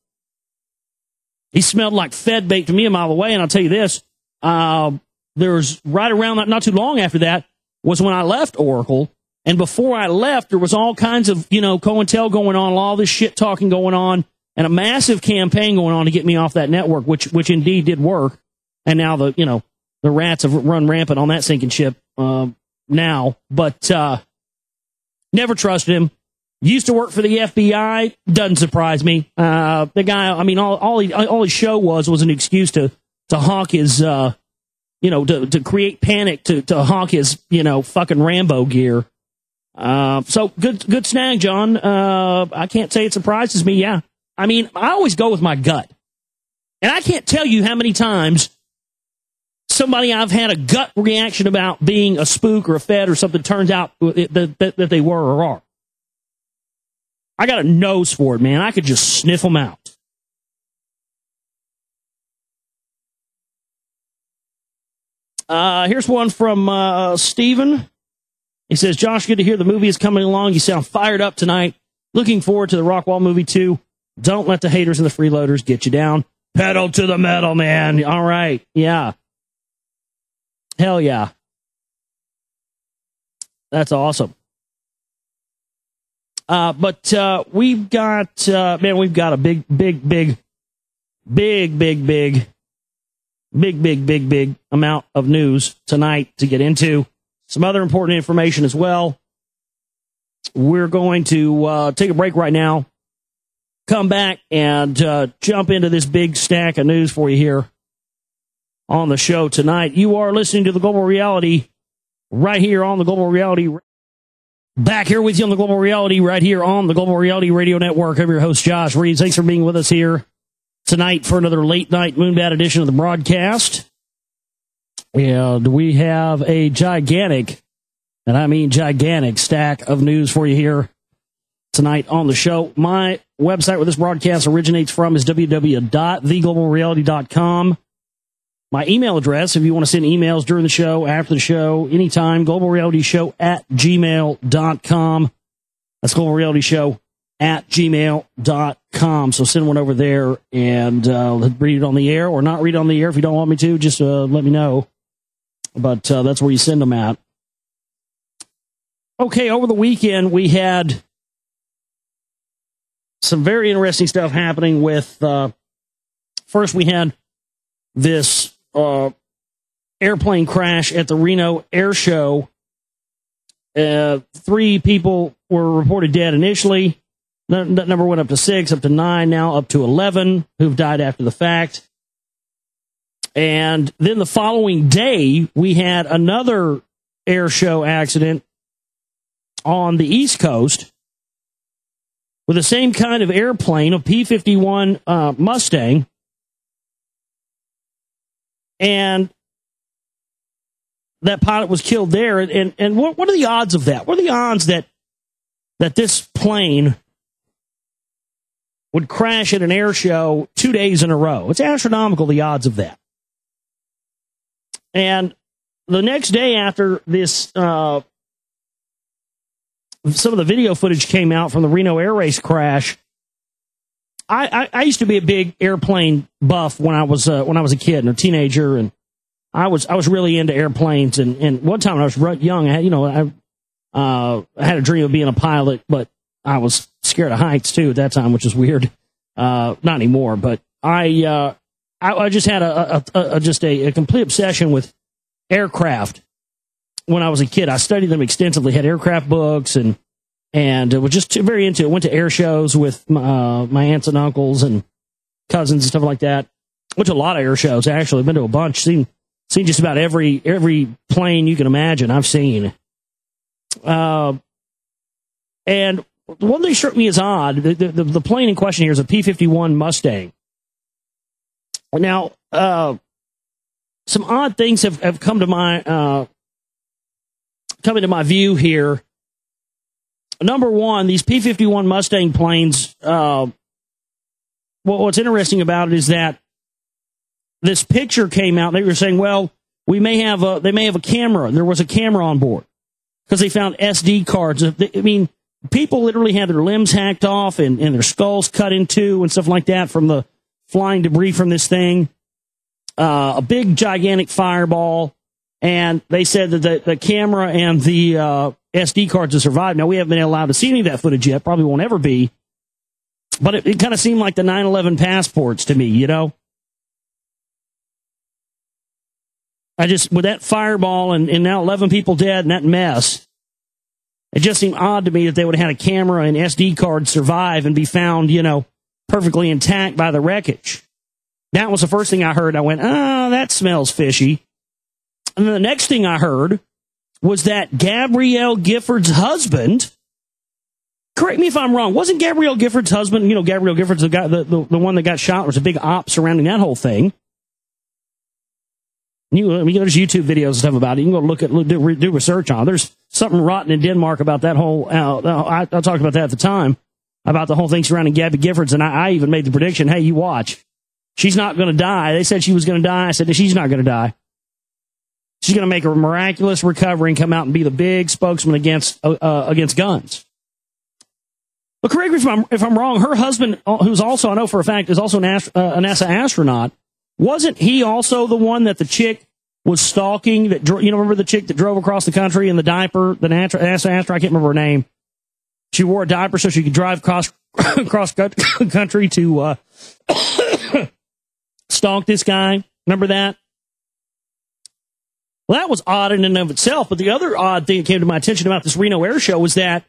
He smelled like Fed bait to me a mile away. And I'll tell you this, there's right around that, not too long after that, was when I left Oracle. And before I left, there was all kinds of, COINTEL going on, all this shit talking going on, and a massive campaign going on to get me off that network, which indeed did work. And now the rats have run rampant on that sinking ship now. But never trusted him. Used to work for the FBI. Doesn't surprise me. The guy, I mean, all his show was an excuse to hawk his, to create panic, to hawk his, fucking Rambo gear. So good snag, John. I can't say it surprises me. Yeah. I mean, I always go with my gut. And I can't tell you how many times somebody I've had a gut reaction about being a spook or a Fed or something turns out that they were or are. I got a nose for it, man. I could just sniff them out. Here's one from Steven. He says, Josh, good to hear the movie is coming along. You sound fired up tonight. Looking forward to the Rockwall movie, too. Don't let the haters and the freeloaders get you down. Pedal to the metal, man. All right. Yeah. Hell yeah. That's awesome. But we've got a big amount of news tonight to get into. Some other important information as well. We're going to take a break right now, come back, and jump into this big stack of news for you here on the show tonight. You are listening to The Global Reality right here on the Global Reality. Back here with you on the Global Reality right here on the Global Reality Radio Network. I'm your host, Josh Reeves. Thanks for being with us here tonight for another late night Moonbat edition of the broadcast. And we have a gigantic, and I mean gigantic, stack of news for you here tonight on the show. My website where this broadcast originates from is www.theglobalreality.com. my email address, if you want to send emails during the show, after the show, anytime, globalrealityshow@gmail.com. That's globalrealityshow@gmail.com. So send one over there and read it on the air, or not read it on the air if you don't want me to. Just let me know. But that's where you send them at. Okay, over the weekend, we had some very interesting stuff happening with, first we had this airplane crash at the Reno Air Show. 3 people were reported dead initially. That number went up to 6, up to 9, now up to 11 who've died after the fact. And then the following day, we had another air show accident on the East Coast with the same kind of airplane, a P-51 Mustang. And that pilot was killed there. And what are the odds of that? What are the odds that this plane would crash at an air show 2 days in a row? It's astronomical, the odds of that. And the next day after this, some of the video footage came out from the Reno Air Race crash. I used to be a big airplane buff when I was a kid and a teenager, and I was really into airplanes. And one time when I was young, I had a dream of being a pilot, but I was scared of heights too at that time, which is weird. Not anymore, but I just had a complete obsession with aircraft when I was a kid. I studied them extensively, had aircraft books, and was just very into it. Went to air shows with my aunts and uncles and cousins and stuff like that. Went to a lot of air shows, actually. Been to a bunch. Seen just about every plane you can imagine I've seen. And one thing struck me as odd, the plane in question here is a P-51 Mustang. Now, some odd things have come into my view here. Number one, these P-51 Mustang planes, what's interesting about it is that this picture came out. They were saying, well, they may have a camera. There was a camera on board because they found SD cards. I mean, people literally had their limbs hacked off and their skulls cut in two and stuff like that from the flying debris from this thing. A big, gigantic fireball. And they said that the camera and the SD cards have survived. Now, we haven't been allowed to see any of that footage yet. Probably won't ever be. But it kind of seemed like the 9/11 passports to me, you know? With that fireball and now 11 people dead and that mess, it just seemed odd to me that they would have had a camera and SD cards survive and be found, perfectly intact by the wreckage. That was the first thing I heard. I went, that smells fishy. And then the next thing I heard was that Gabrielle Gifford's husband, correct me if I'm wrong, wasn't Gabrielle Gifford's husband, Gabrielle Gifford's the guy, the one that got shot? There was a big op surrounding that whole thing. There's YouTube videos and stuff about it. You can go do research on it. There's something rotten in Denmark about that whole, I talked about that at the time, about the whole thing surrounding Gabby Giffords, and I even made the prediction, hey, you watch. She's not going to die. They said she was going to die. I said, she's not going to die. She's going to make a miraculous recovery and come out and be the big spokesman against guns. But correct me if I'm wrong, her husband, who's also, I know for a fact, is also a NASA astronaut, wasn't he also the one that the chick was stalking? Remember the chick that drove across the country in the diaper, the NASA astronaut, I can't remember her name. She wore a diaper so she could drive across country to stalk this guy. Remember that? Well, that was odd in and of itself. But the other odd thing that came to my attention about this Reno Air Show was that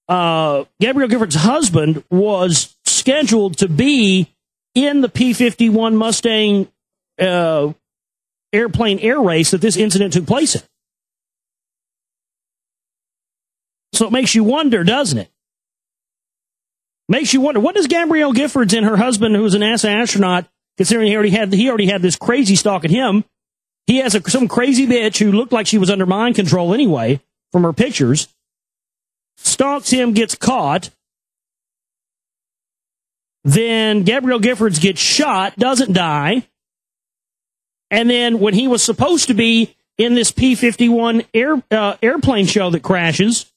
Gabrielle Gifford's husband was scheduled to be in the P-51 Mustang airplane air race that this incident took place in. So it makes you wonder, doesn't it? Makes you wonder, what does Gabrielle Giffords and her husband, who's an NASA astronaut, considering he already had this crazy stalking him? He has some crazy bitch who looked like she was under mind control anyway, from her pictures, stalks him, gets caught. Then Gabrielle Giffords gets shot, doesn't die. And then when he was supposed to be in this P-51 airplane show that crashes,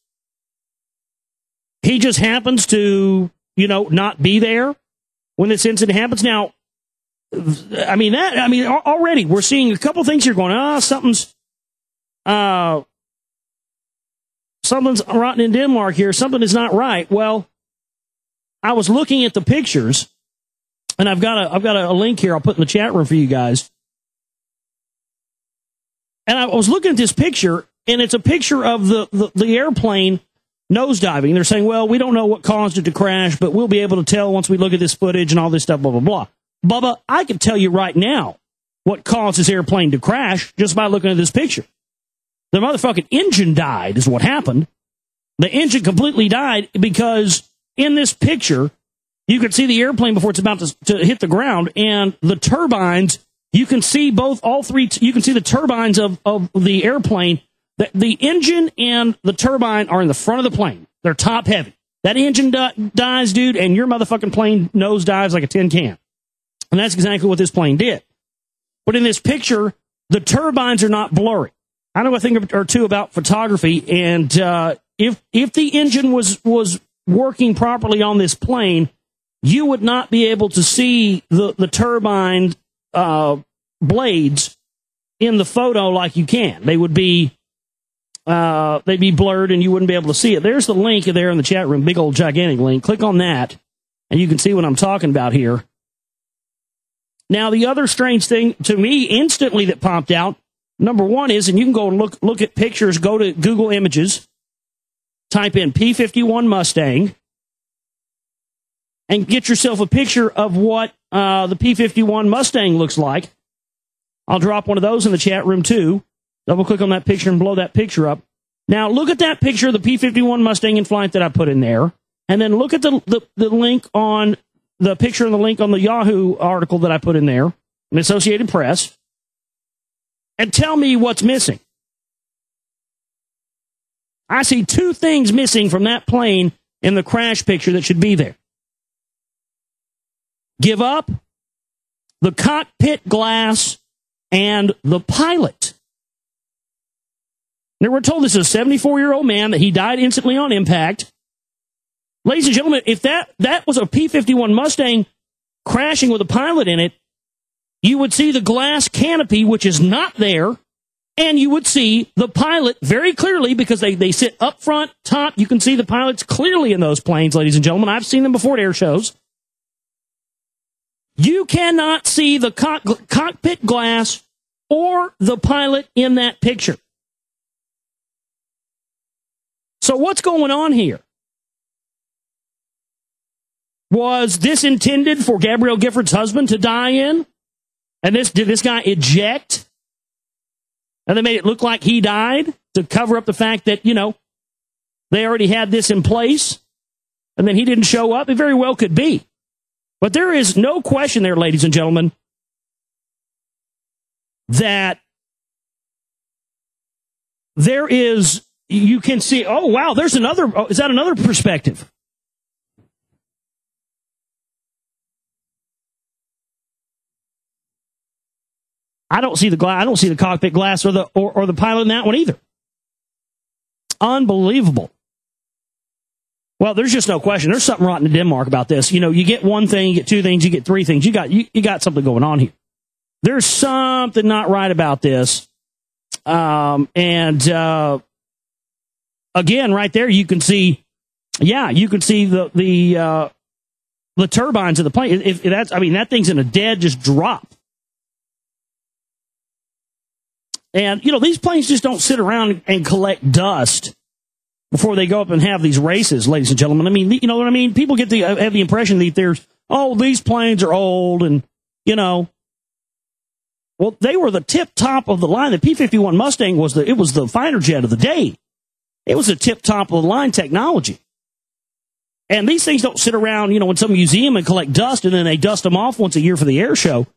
he just happens to, not be there when this incident happens. Now, already we're seeing a couple things here going, something's rotten in Denmark here. Something is not right. Well, I was looking at the pictures, and I've got a link here I'll put in the chat room for you guys. And I was looking at this picture, and it's a picture of the airplane nosediving. They're saying, well, we don't know what caused it to crash, but we'll be able to tell once we look at this footage and all this stuff, blah, blah, blah. Bubba, I can tell you right now what caused this airplane to crash just by looking at this picture. The motherfucking engine died is what happened. The engine completely died because in this picture, you can see the airplane before it's about to hit the ground, and the turbines, you can see you can see the turbines of the airplane. The engine and the turbine are in the front of the plane. They're top heavy. That engine dies, dude, and your motherfucking plane nose dives like a tin can. And that's exactly what this plane did. But in this picture, the turbines are not blurry. I know a thing or two about photography, and if the engine was working properly on this plane, you would not be able to see the turbine blades in the photo like you can. They would be they'd be blurred, and you wouldn't be able to see it. There's the link there in the chat room, big old gigantic link. Click on that, and you can see what I'm talking about here. Now, the other strange thing to me instantly that popped out, number one is, and you can go and look at pictures, go to Google Images, type in P-51 Mustang, and get yourself a picture of what the P-51 Mustang looks like. I'll drop one of those in the chat room, too. Double-click on that picture and blow that picture up. Now, look at that picture of the P-51 Mustang in flight that I put in there, and then look at the link on the picture and the link on the Yahoo article that I put in there, in Associated Press, and tell me what's missing. I see two things missing from that plane in the crash picture that should be there. Give up the cockpit glass and the pilot. Now, we're told this is a 74-year-old man, that he died instantly on impact. Ladies and gentlemen, if that was a P-51 Mustang crashing with a pilot in it, you would see the glass canopy, which is not there, and you would see the pilot very clearly, because they sit up front, top. You can see the pilots clearly in those planes, ladies and gentlemen. I've seen them before at air shows. You cannot see the cockpit glass or the pilot in that picture. So what's going on here? Was this intended for Gabrielle Gifford's husband to die in? And did this guy eject? And they made it look like he died to cover up the fact that, they already had this in place, and then he didn't show up? It very well could be. But there is no question there, ladies and gentlemen, that there is, you can see, oh, wow, there's another, is that another perspective? I don't see the glass. I don't see the cockpit glass or the pilot in that one either. Unbelievable. Well, there's just no question. There's something rotten in Denmark about this. You get one thing, you get two things, you get three things. You got something going on here. There's something not right about this. Again, right there, you can see, the turbines of the plane. That thing's in a dead just drop. And, these planes just don't sit around and collect dust before they go up and have these races, ladies and gentlemen. I mean, you know what I mean? People have the impression that these planes are old and, well, they were the tip top of the line. The P-51 Mustang was the fighter jet of the day. It was the tip top of the line technology. And these things don't sit around, in some museum and collect dust, and then they dust them off once a year for the air show.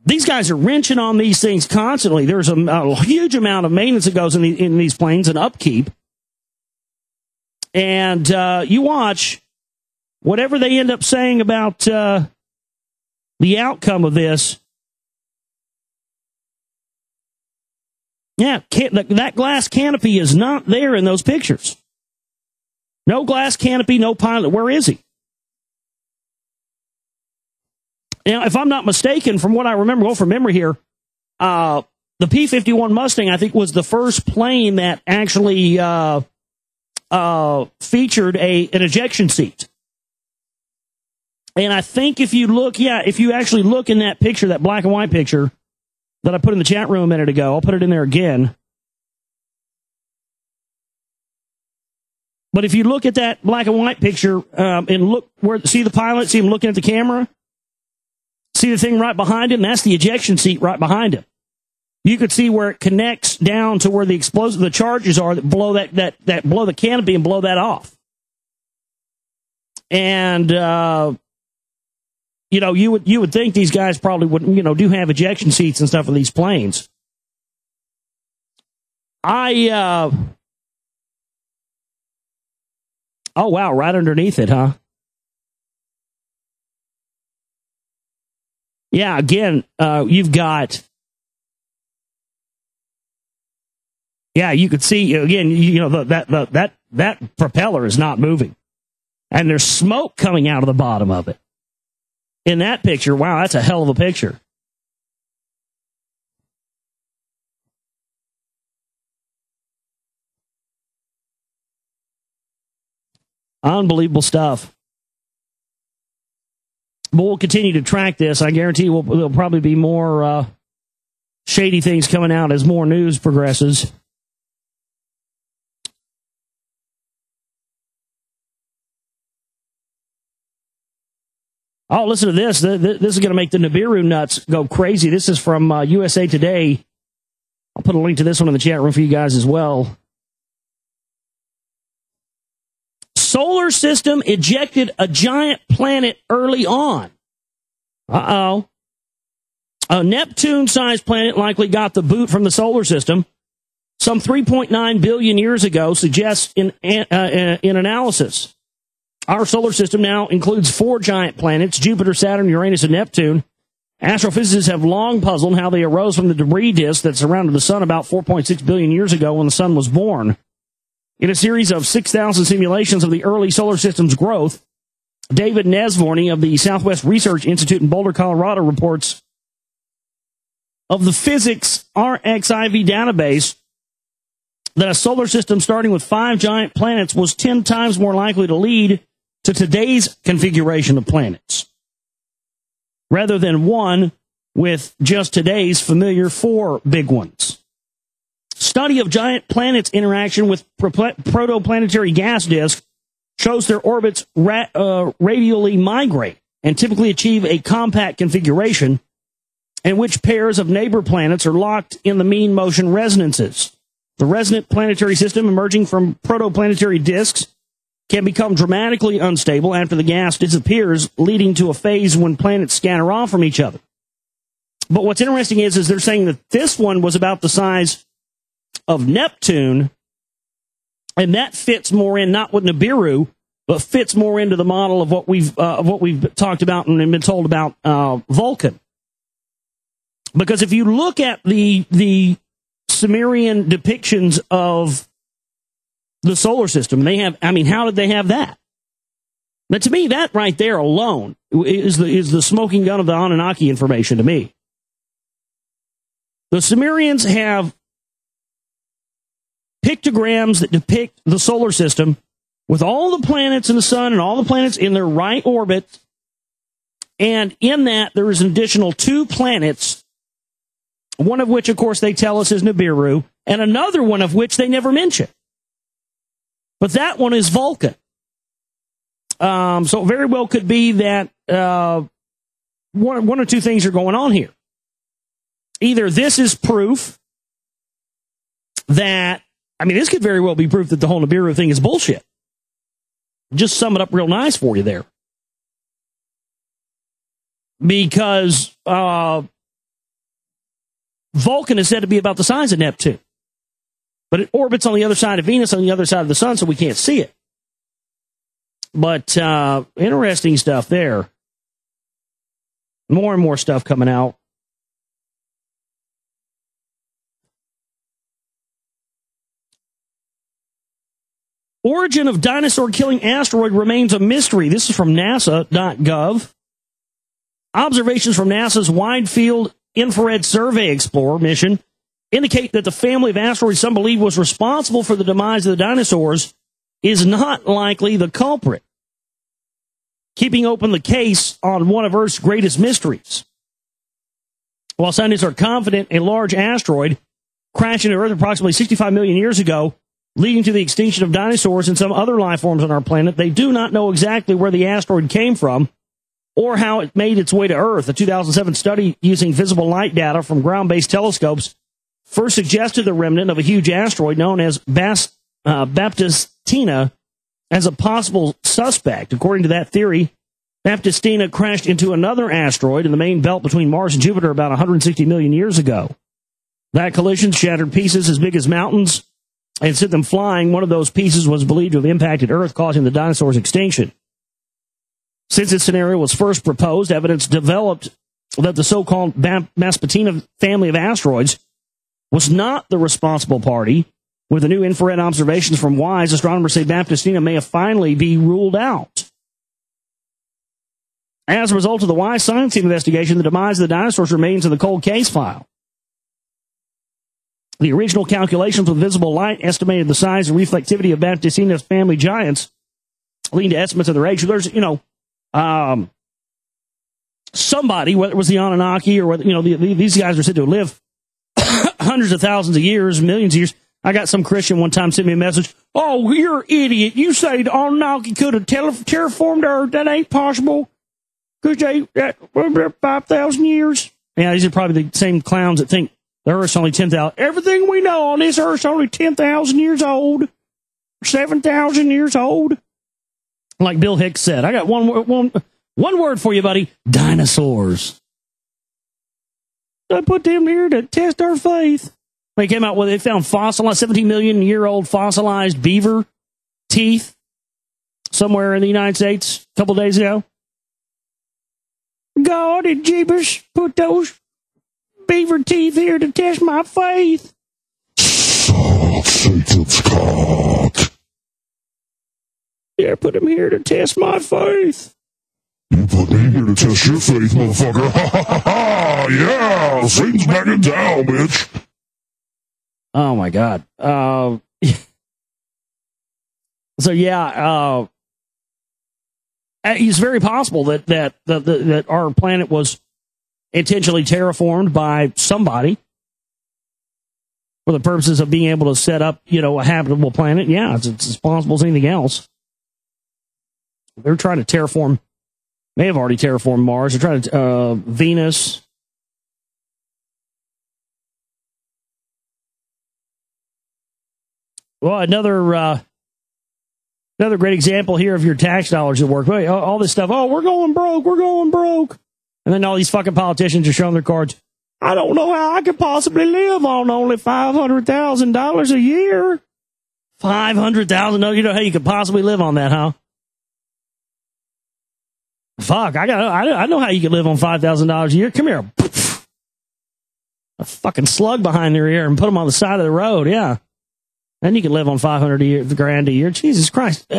These guys are wrenching on these things constantly. There's a huge amount of maintenance that goes in these planes and upkeep. And you watch whatever they end up saying about the outcome of this. Yeah, that glass canopy is not there in those pictures. No glass canopy, no pilot. Where is he? Now, if I'm not mistaken, from what I remember, go from memory here, the P-51 Mustang, I think, was the first plane that actually featured an ejection seat. And I think if you actually look in that picture, that black and white picture that I put in the chat room a minute ago, I'll put it in there again. But if you look at that black and white picture and see the pilot, see him looking at the camera, see the thing right behind him, that's the ejection seat right behind him. You could see where it connects down to where the charges are that blow that blow the canopy and blow that off. And you would think these guys probably would do have ejection seats and stuff in these planes. Oh wow, right underneath it, huh? Yeah, again, you've got. Yeah, you could see again. That propeller is not moving, and there's smoke coming out of the bottom of it. In that picture, wow, that's a hell of a picture. Unbelievable stuff. But we'll continue to track this. I guarantee there'll probably be more shady things coming out as more news progresses. Oh, listen to this. This is going to make the Nibiru nuts go crazy. This is from USA Today. I'll put a link to this one in the chat room for you guys as well. Solar system ejected a giant planet early on. Uh-oh. A Neptune-sized planet likely got the boot from the solar system some 3.9 billion years ago, suggests in analysis. Our solar system now includes 4 giant planets, Jupiter, Saturn, Uranus, and Neptune. Astrophysicists have long puzzled how they arose from the debris disk that surrounded the sun about 4.6 billion years ago when the sun was born. In a series of 6,000 simulations of the early solar system's growth, David Nesvorny of the Southwest Research Institute in Boulder, Colorado, reports of the physics RXIV database that a solar system starting with 5 giant planets was 10 times more likely to lead to today's configuration of planets, rather than one with just today's familiar 4 big ones. Study of giant planets' interaction with protoplanetary gas disks shows their orbits radially migrate and typically achieve a compact configuration in which pairs of neighbor planets are locked in the mean motion resonances. The resonant planetary system emerging from protoplanetary disks can become dramatically unstable after the gas disappears, leading to a phase when planets scatter off from each other. But what's interesting is they're saying that this one was about the size of Neptune, and that fits more in, not with Nibiru, but fits more into the model of what we've talked about and been told about Vulcan. Because if you look at the Sumerian depictions of the solar system, how did they have that? But to me, that right there alone is the smoking gun of the Anunnaki information to me. The Sumerians have pictograms that depict the solar system with all the planets in the sun and all the planets in their right orbit. And in that, there is an additional 2 planets, one of which, of course, they tell us is Nibiru, and another one of which they never mention. But that one is Vulcan. So it very well could be that one or 2 things are going on here. Either this is proof that, this could very well be proof that the whole Nibiru thing is bullshit. Just sum it up real nice for you there. Because Vulcan is said to be about the size of Neptune. But it orbits on the other side of Venus, on the other side of the sun, so we can't see it. But interesting stuff there. More and more stuff coming out. Origin of dinosaur-killing asteroid remains a mystery. This is from NASA.gov. Observations from NASA's Wide Field Infrared Survey Explorer mission indicate that the family of asteroids some believe was responsible for the demise of the dinosaurs is not likely the culprit, keeping open the case on one of Earth's greatest mysteries. While scientists are confident a large asteroid crashed into Earth approximately 65 million years ago, leading to the extinction of dinosaurs and some other life forms on our planet, they do not know exactly where the asteroid came from or how it made its way to Earth. A 2007 study using visible light data from ground-based telescopes first suggested the remnant of a huge asteroid known as Baptistina as a possible suspect. According to that theory, Baptistina crashed into another asteroid in the main belt between Mars and Jupiter about 160 million years ago. That collision shattered pieces as big as mountains and sent them flying. One of those pieces was believed to have impacted Earth, causing the dinosaurs' extinction. Since this scenario was first proposed, evidence developed that the so-called Baptistina family of asteroids was not the responsible party. With the new infrared observations from WISE, astronomers say Baptistina may have finally be ruled out. As a result of the WISE science investigation, the demise of the dinosaurs remains in the cold case file. The original calculations with visible light estimated the size and reflectivity of Baptistina's family giants, leading to estimates of their age. There's, somebody, whether it was the Anunnaki or whether, these guys are said to live hundreds of thousands of years, millions of years. I got some Christian one time sent me a message. Oh, you're an idiot. You say the Anunnaki could have terraformed Earth. That ain't possible. Because they, 5,000 years. Yeah, these are probably the same clowns that think the Earth's only 10,000. Everything we know on this Earth's only 10,000 years old. 7,000 years old. Like Bill Hicks said. I got one word for you, buddy. Dinosaurs. I put them here to test our faith. They came out with, they found fossilized, 17 million year old fossilized beaver teeth somewhere in the United States a couple days ago. God and Jeebus put those beaver teeth here to test my faith. Suck Satan's cock. Yeah, put him here to test my faith. You put me here to test your faith, motherfucker. Ha ha ha ha! Yeah! Satan's back in town, bitch. Oh my God. So yeah, it's very possible that our planet was intentionally terraformed by somebody for the purposes of being able to set up, a habitable planet. Yeah, it's as possible as anything else. They're trying to terraform. May have already terraformed Mars. They're trying to Venus. Well, another great example here of your tax dollars at work. All this stuff. Oh, we're going broke. And then all these fucking politicians are showing their cards. I don't know how I could possibly live on only $500,000 a year. $500,000. You know how you could possibly live on that, huh? Fuck, I know how you could live on $5,000 a year. Come here. A fucking slug behind their ear and put them on the side of the road. Yeah. Then you can live on $500,000 a year. Jesus Christ.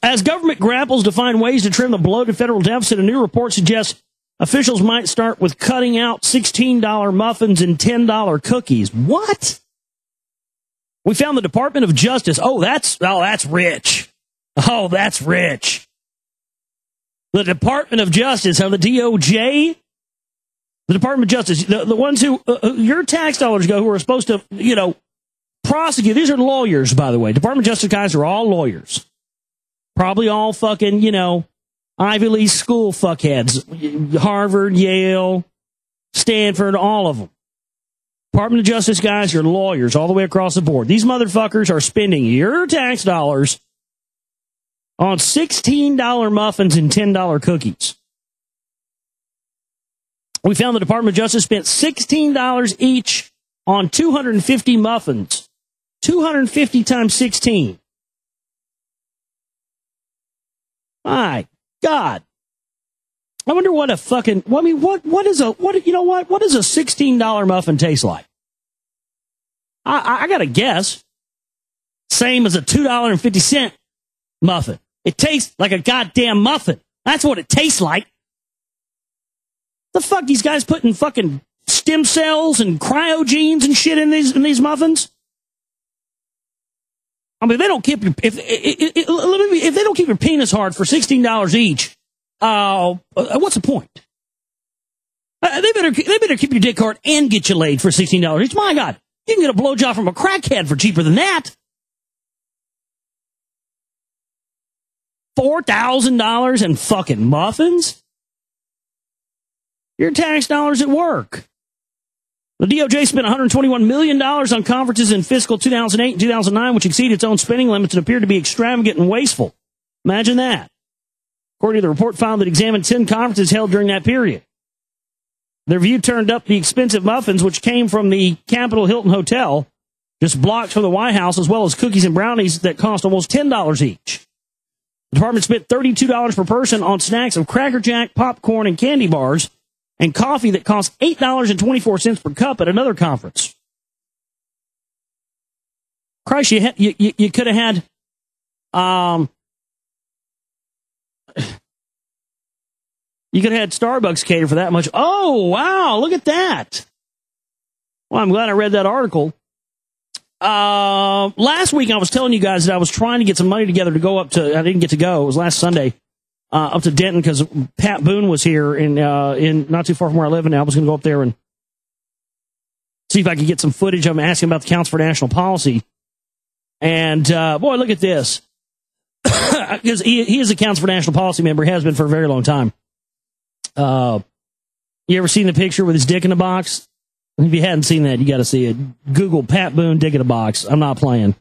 As government grapples to find ways to trim the bloated federal deficit, a new report suggests officials might start with cutting out $16 muffins and $10 cookies. What? We found the Department of Justice. That's rich. Oh, that's rich. The Department of Justice, the DOJ, the Department of Justice, the ones who your tax dollars go, who are supposed to, prosecute. These are lawyers, by the way. Department of Justice guys are all lawyers. Probably all fucking, Ivy League school fuckheads. Harvard, Yale, Stanford, all of them. Department of Justice guys are lawyers all the way across the board. These motherfuckers are spending your tax dollars on $16 muffins and $10 cookies. We found the Department of Justice spent $16 each on 250 muffins. 250 times 16. My God. I wonder what a fucking, what does a $16 muffin taste like? I got to guess. Same as a $2.50 muffin. It tastes like a goddamn muffin. That's what it tastes like. The fuck these guys putting fucking stem cells and cryogenes and shit in these muffins? I mean, they don't keep your if they don't keep your penis hard for $16 each. What's the point? They better keep your dick hard and get you laid for $16 each. My God, you can get a blowjob from a crackhead for cheaper than that. $4,000 in fucking muffins? Your tax dollars at work. The DOJ spent $121 million on conferences in fiscal 2008 and 2009, which exceeded its own spending limits and appeared to be extravagant and wasteful. Imagine that. According to the report filed that examined 10 conferences held during that period. Their review turned up the expensive muffins, which came from the Capitol Hilton Hotel, just blocks from the White House, as well as cookies and brownies that cost almost $10 each. The department spent $32 per person on snacks of Cracker Jack, popcorn, and candy bars, and coffee that cost $8.24 per cup at another conference. Christ, you could have had, you could have had Starbucks cater for that much. Oh, wow, look at that. Well, I'm glad I read that article. Last week I was telling you guys that I was trying to get some money together to go up to, I didn't get to go, it was last Sunday, up to Denton because Pat Boone was here in not too far from where I live, and I was going to go up there and see if I could get some footage of him asking about the Council for National Policy. And, boy, look at this. Because he is a Council for National Policy member, has been for a very long time. You ever seen the picture with his dick in the box? If you hadn't seen that, you got to see it. Google Pat Boone dick in a box. I'm not playing.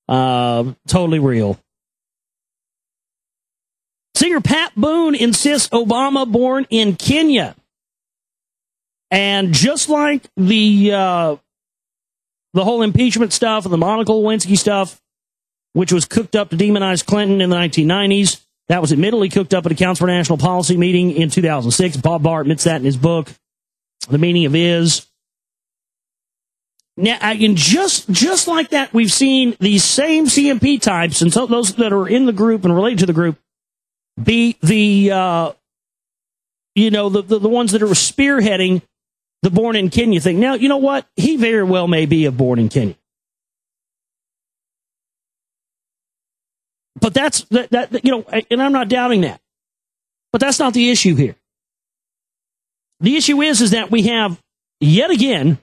Totally real. Singer Pat Boone insists Obama born in Kenya. And just like the whole impeachment stuff and the Monica Lewinsky stuff, which was cooked up to demonize Clinton in the 1990s, that was admittedly cooked up at a Council for National Policy meeting in 2006. Bob Barr admits that in his book, The Meaning of Is. Now, just like that, we've seen these same CMP types, and so those that are in the group and related to the group, be the ones that are spearheading the born in Kenya thing. Now, you know what? He very well may be a born in Kenya. But that's, and I'm not doubting that. But that's not the issue here. The issue is that we have, yet again,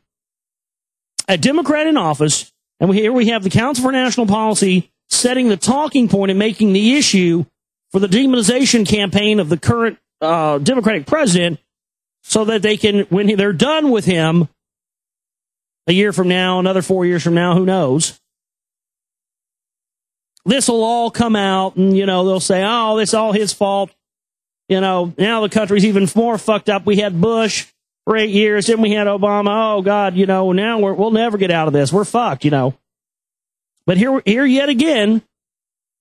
a Democrat in office, and here we have the Council for National Policy setting the talking point and making the issue for the demonization campaign of the current Democratic president so that they can, when they're done with him a year from now, another 4 years from now, who knows, this will all come out and, they'll say, oh, this is all his fault. Now the country's even more fucked up. We had Bush for 8 years, then we had Obama. Oh, God, now we'll never get out of this. We're fucked, But here yet again,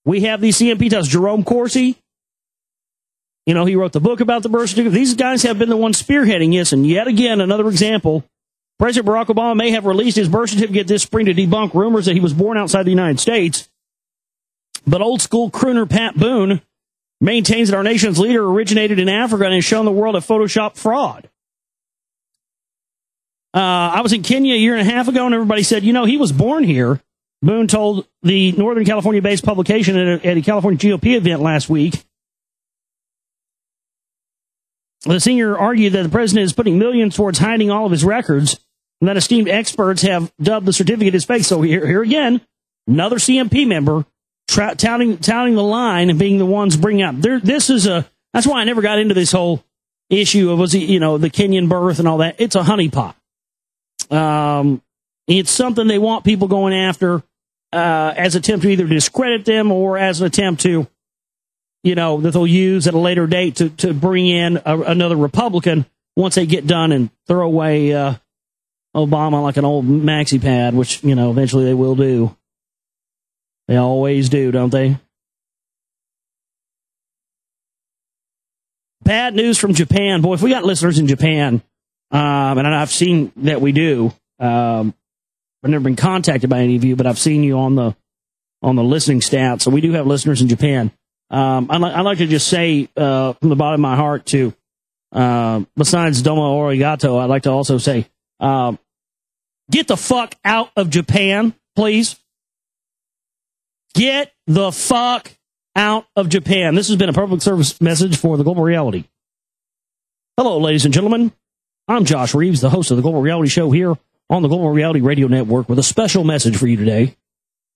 we have these CMP types. Jerome Corsi, he wrote the book about the birth certificate. These guys have been the ones spearheading this. And yet again, another example, President Barack Obama may have released his birth certificate this spring to debunk rumors that he was born outside the United States. But old school crooner Pat Boone maintains that our nation's leader originated in Africa and has shown the world a Photoshop fraud. I was in Kenya a year and a half ago, and everybody said, he was born here. Boone told the Northern California-based publication at a California GOP event last week. The senior argued that the president is putting millions towards hiding all of his records, and that esteemed experts have dubbed the certificate as fake. So here again, another CMP member touting the line and being the ones bringing up. That's why I never got into this whole issue of the Kenyan birth and all that. It's a honeypot. It's something they want people going after as an attempt to either discredit them or as an attempt to, that they'll use at a later date to bring in another Republican once they get done and throw away Obama like an old maxi pad, which, eventually they will do. They always do, don't they? Bad news from Japan. Boy, if we got listeners in Japan, and I've seen that we do, I've never been contacted by any of you, but I've seen you on the on the listening stats. So we do have listeners in Japan. I'd like to just say from the bottom of my heart to, besides Domo Arigato, I'd like to also say, get the fuck out of Japan, please. Get the fuck out of Japan. This has been a public service message for the Global Reality. Hello, ladies and gentlemen. I'm Josh Reeves, the host of the Global Reality Show here on the Global Reality Radio Network with a special message for you today.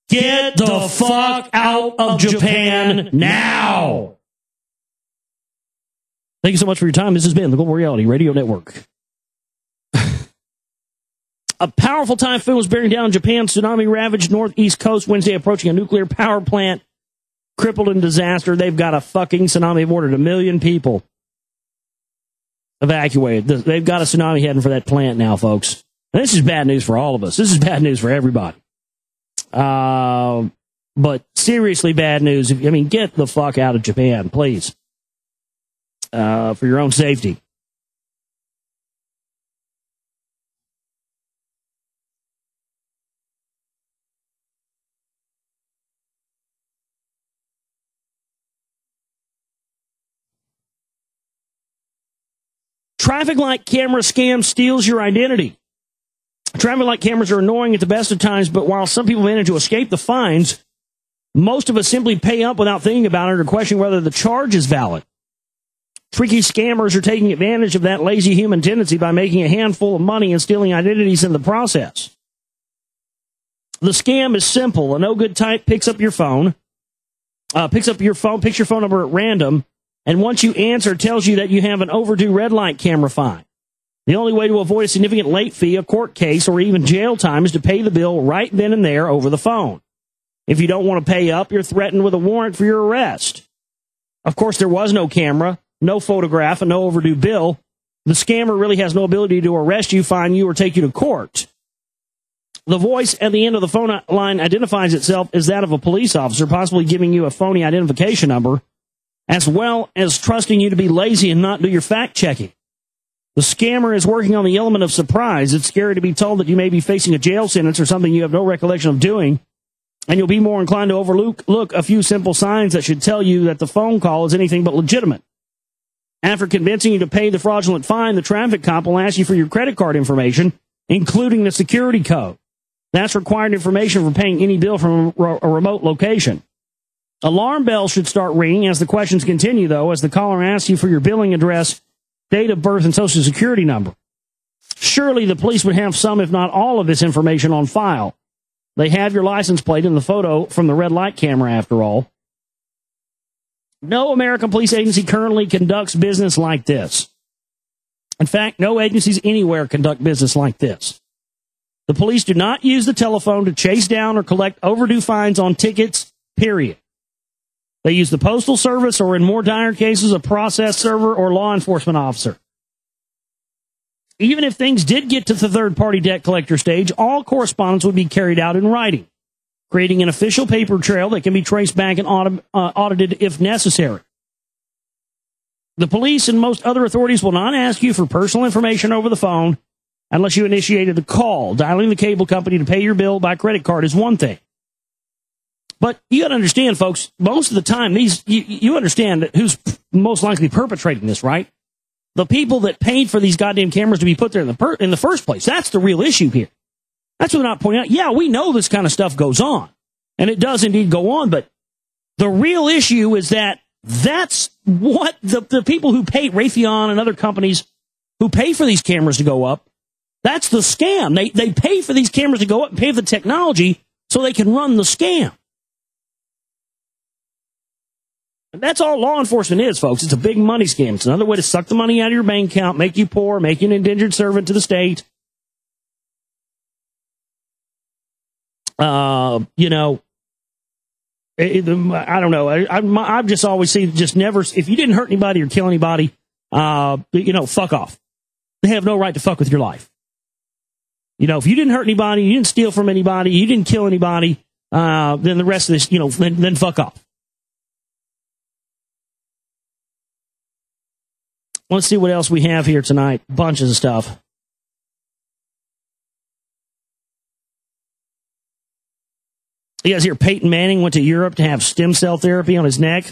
Get the fuck out of Japan now! Thank you so much for your time. This has been the Global Reality Radio Network. A powerful typhoon was bearing down Japan's tsunami-ravaged northeast coast Wednesday, approaching a nuclear power plant crippled in disaster. They've got a fucking tsunami. They've ordered 1 million people evacuated. They've got a tsunami heading for that plant now, folks. And this is bad news for all of us. This is bad news for everybody. But seriously bad news. I mean, get the fuck out of Japan, please. For your own safety. Traffic light camera scam steals your identity. Traffic light cameras are annoying at the best of times, but while some people manage to escape the fines, most of us simply pay up without thinking about it or questioning whether the charge is valid. Tricky scammers are taking advantage of that lazy human tendency by making a handful of money and stealing identities in the process. The scam is simple. A no-good type picks your phone number at random, and once you answer, it tells you that you have an overdue red light camera fine. The only way to avoid a significant late fee, a court case, or even jail time is to pay the bill right then and there over the phone. If you don't want to pay up, you're threatened with a warrant for your arrest. Of course, there was no camera, no photograph, and no overdue bill. The scammer really has no ability to arrest you, fine you, or take you to court. The voice at the end of the phone line identifies itself as that of a police officer, possibly giving you a phony identification number, as well as trusting you to be lazy and not do your fact-checking. The scammer is working on the element of surprise. It's scary to be told that you may be facing a jail sentence or something you have no recollection of doing, and you'll be more inclined to overlook a few simple signs that should tell you that the phone call is anything but legitimate. After convincing you to pay the fraudulent fine, the traffic cop will ask you for your credit card information, including the security code. That's required information for paying any bill from a remote location. Alarm bells should start ringing as the questions continue, though, as the caller asks you for your billing address, date of birth, and social security number. Surely the police would have some, if not all, of this information on file. They have your license plate and the photo from the red light camera, after all. No American police agency currently conducts business like this. In fact, no agencies anywhere conduct business like this. The police do not use the telephone to chase down or collect overdue fines on tickets, period. They use the postal service or, in more dire cases, a process server or law enforcement officer. Even if things did get to the third-party debt collector stage, all correspondence would be carried out in writing, creating an official paper trail that can be traced back and audited if necessary. The police and most other authorities will not ask you for personal information over the phone unless you initiated the call. Dialing the cable company to pay your bill by credit card is one thing. But you got to understand, folks, most of the time, you understand who's most likely perpetrating this, right? The people that paid for these goddamn cameras to be put there in the first place. That's the real issue here. That's what they're not pointing out. Yeah, we know this kind of stuff goes on, and it does indeed go on, but the real issue is that that's what the people who pay, Raytheon and other companies who pay for these cameras to go up, that's the scam. They pay for these cameras to go up and pay for the technology so they can run the scam. That's all law enforcement is, folks. It's a big money scam. It's another way to suck the money out of your bank account, make you poor, make you an indentured servant to the state. I don't know. I've just always seen just never, if you didn't hurt anybody or kill anybody, fuck off. They have no right to fuck with your life. If you didn't hurt anybody, you didn't steal from anybody, you didn't kill anybody, then the rest of this, then fuck off. Let's see what else we have here tonight. Bunches of stuff. You guys hear Peyton Manning went to Europe to have stem cell therapy on his neck?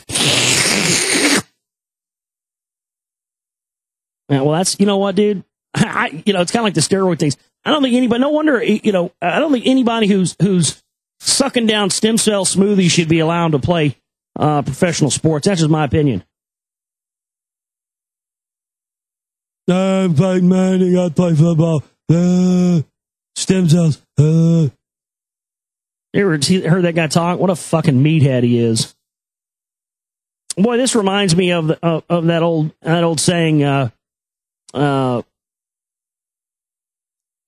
Yeah, well, that's, you know what, dude? It's kind of like the steroid things. I don't think anybody, no wonder, I don't think anybody who's sucking down stem cell smoothies should be allowed to play professional sports. That's just my opinion. I'm Peyton Manning. I play football. Stem cells. You ever heard that guy talk? What a fucking meathead he is. Boy, this reminds me of that old saying,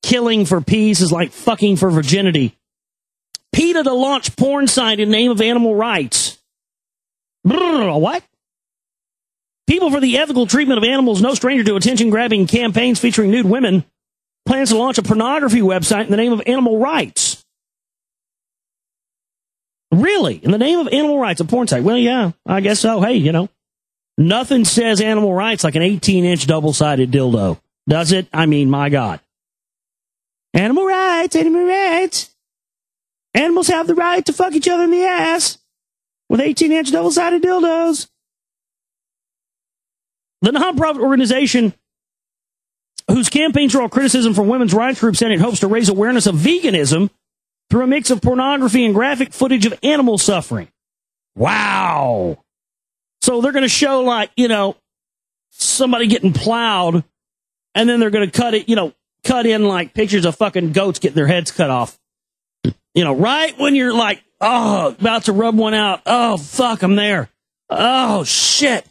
killing for peace is like fucking for virginity. PETA to launch porn site in name of animal rights. What? People for the Ethical Treatment of Animals, no stranger to attention-grabbing campaigns featuring nude women, plans to launch a pornography website in the name of animal rights. Really? In the name of animal rights, a porn site? Well, yeah, I guess so. Hey, nothing says animal rights like an 18-inch double-sided dildo. Does it? I mean, my God. Animal rights, animal rights. Animals have the right to fuck each other in the ass with 18-inch double-sided dildos. The nonprofit organization whose campaigns draw criticism from women's rights groups and it hopes to raise awareness of veganism through a mix of pornography and graphic footage of animal suffering. Wow. So they're going to show, somebody getting plowed, and then they're going to cut in, pictures of fucking goats getting their heads cut off. Right when you're about to rub one out. Oh, fuck, I'm there. Oh, shit.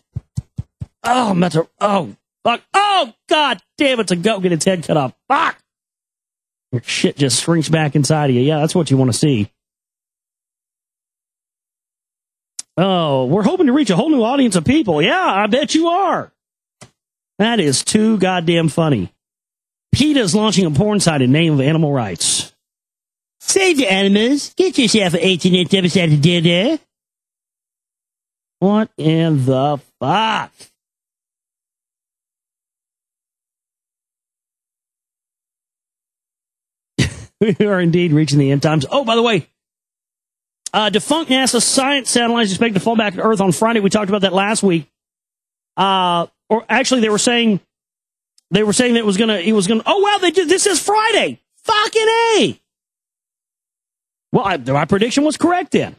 Oh, I'm about to, oh, fuck. Oh, God damn, it's a goat get its head cut off. Fuck. Your shit just shrinks back inside of you. Yeah, that's what you want to see. Oh, we're hoping to reach a whole new audience of people. Yeah, I bet you are. That is too goddamn funny. PETA's launching a porn site in name of animal rights. Save the animals. Get yourself an 18-inch double-sided dildo. What in the fuck? We are indeed reaching the end times. Oh, by the way, defunct NASA science satellites expected to fall back to Earth on Friday. We talked about that last week. Or actually, they were saying that it was gonna. Oh wow, they did. This is Friday. Fucking A. Well, my prediction was correct then.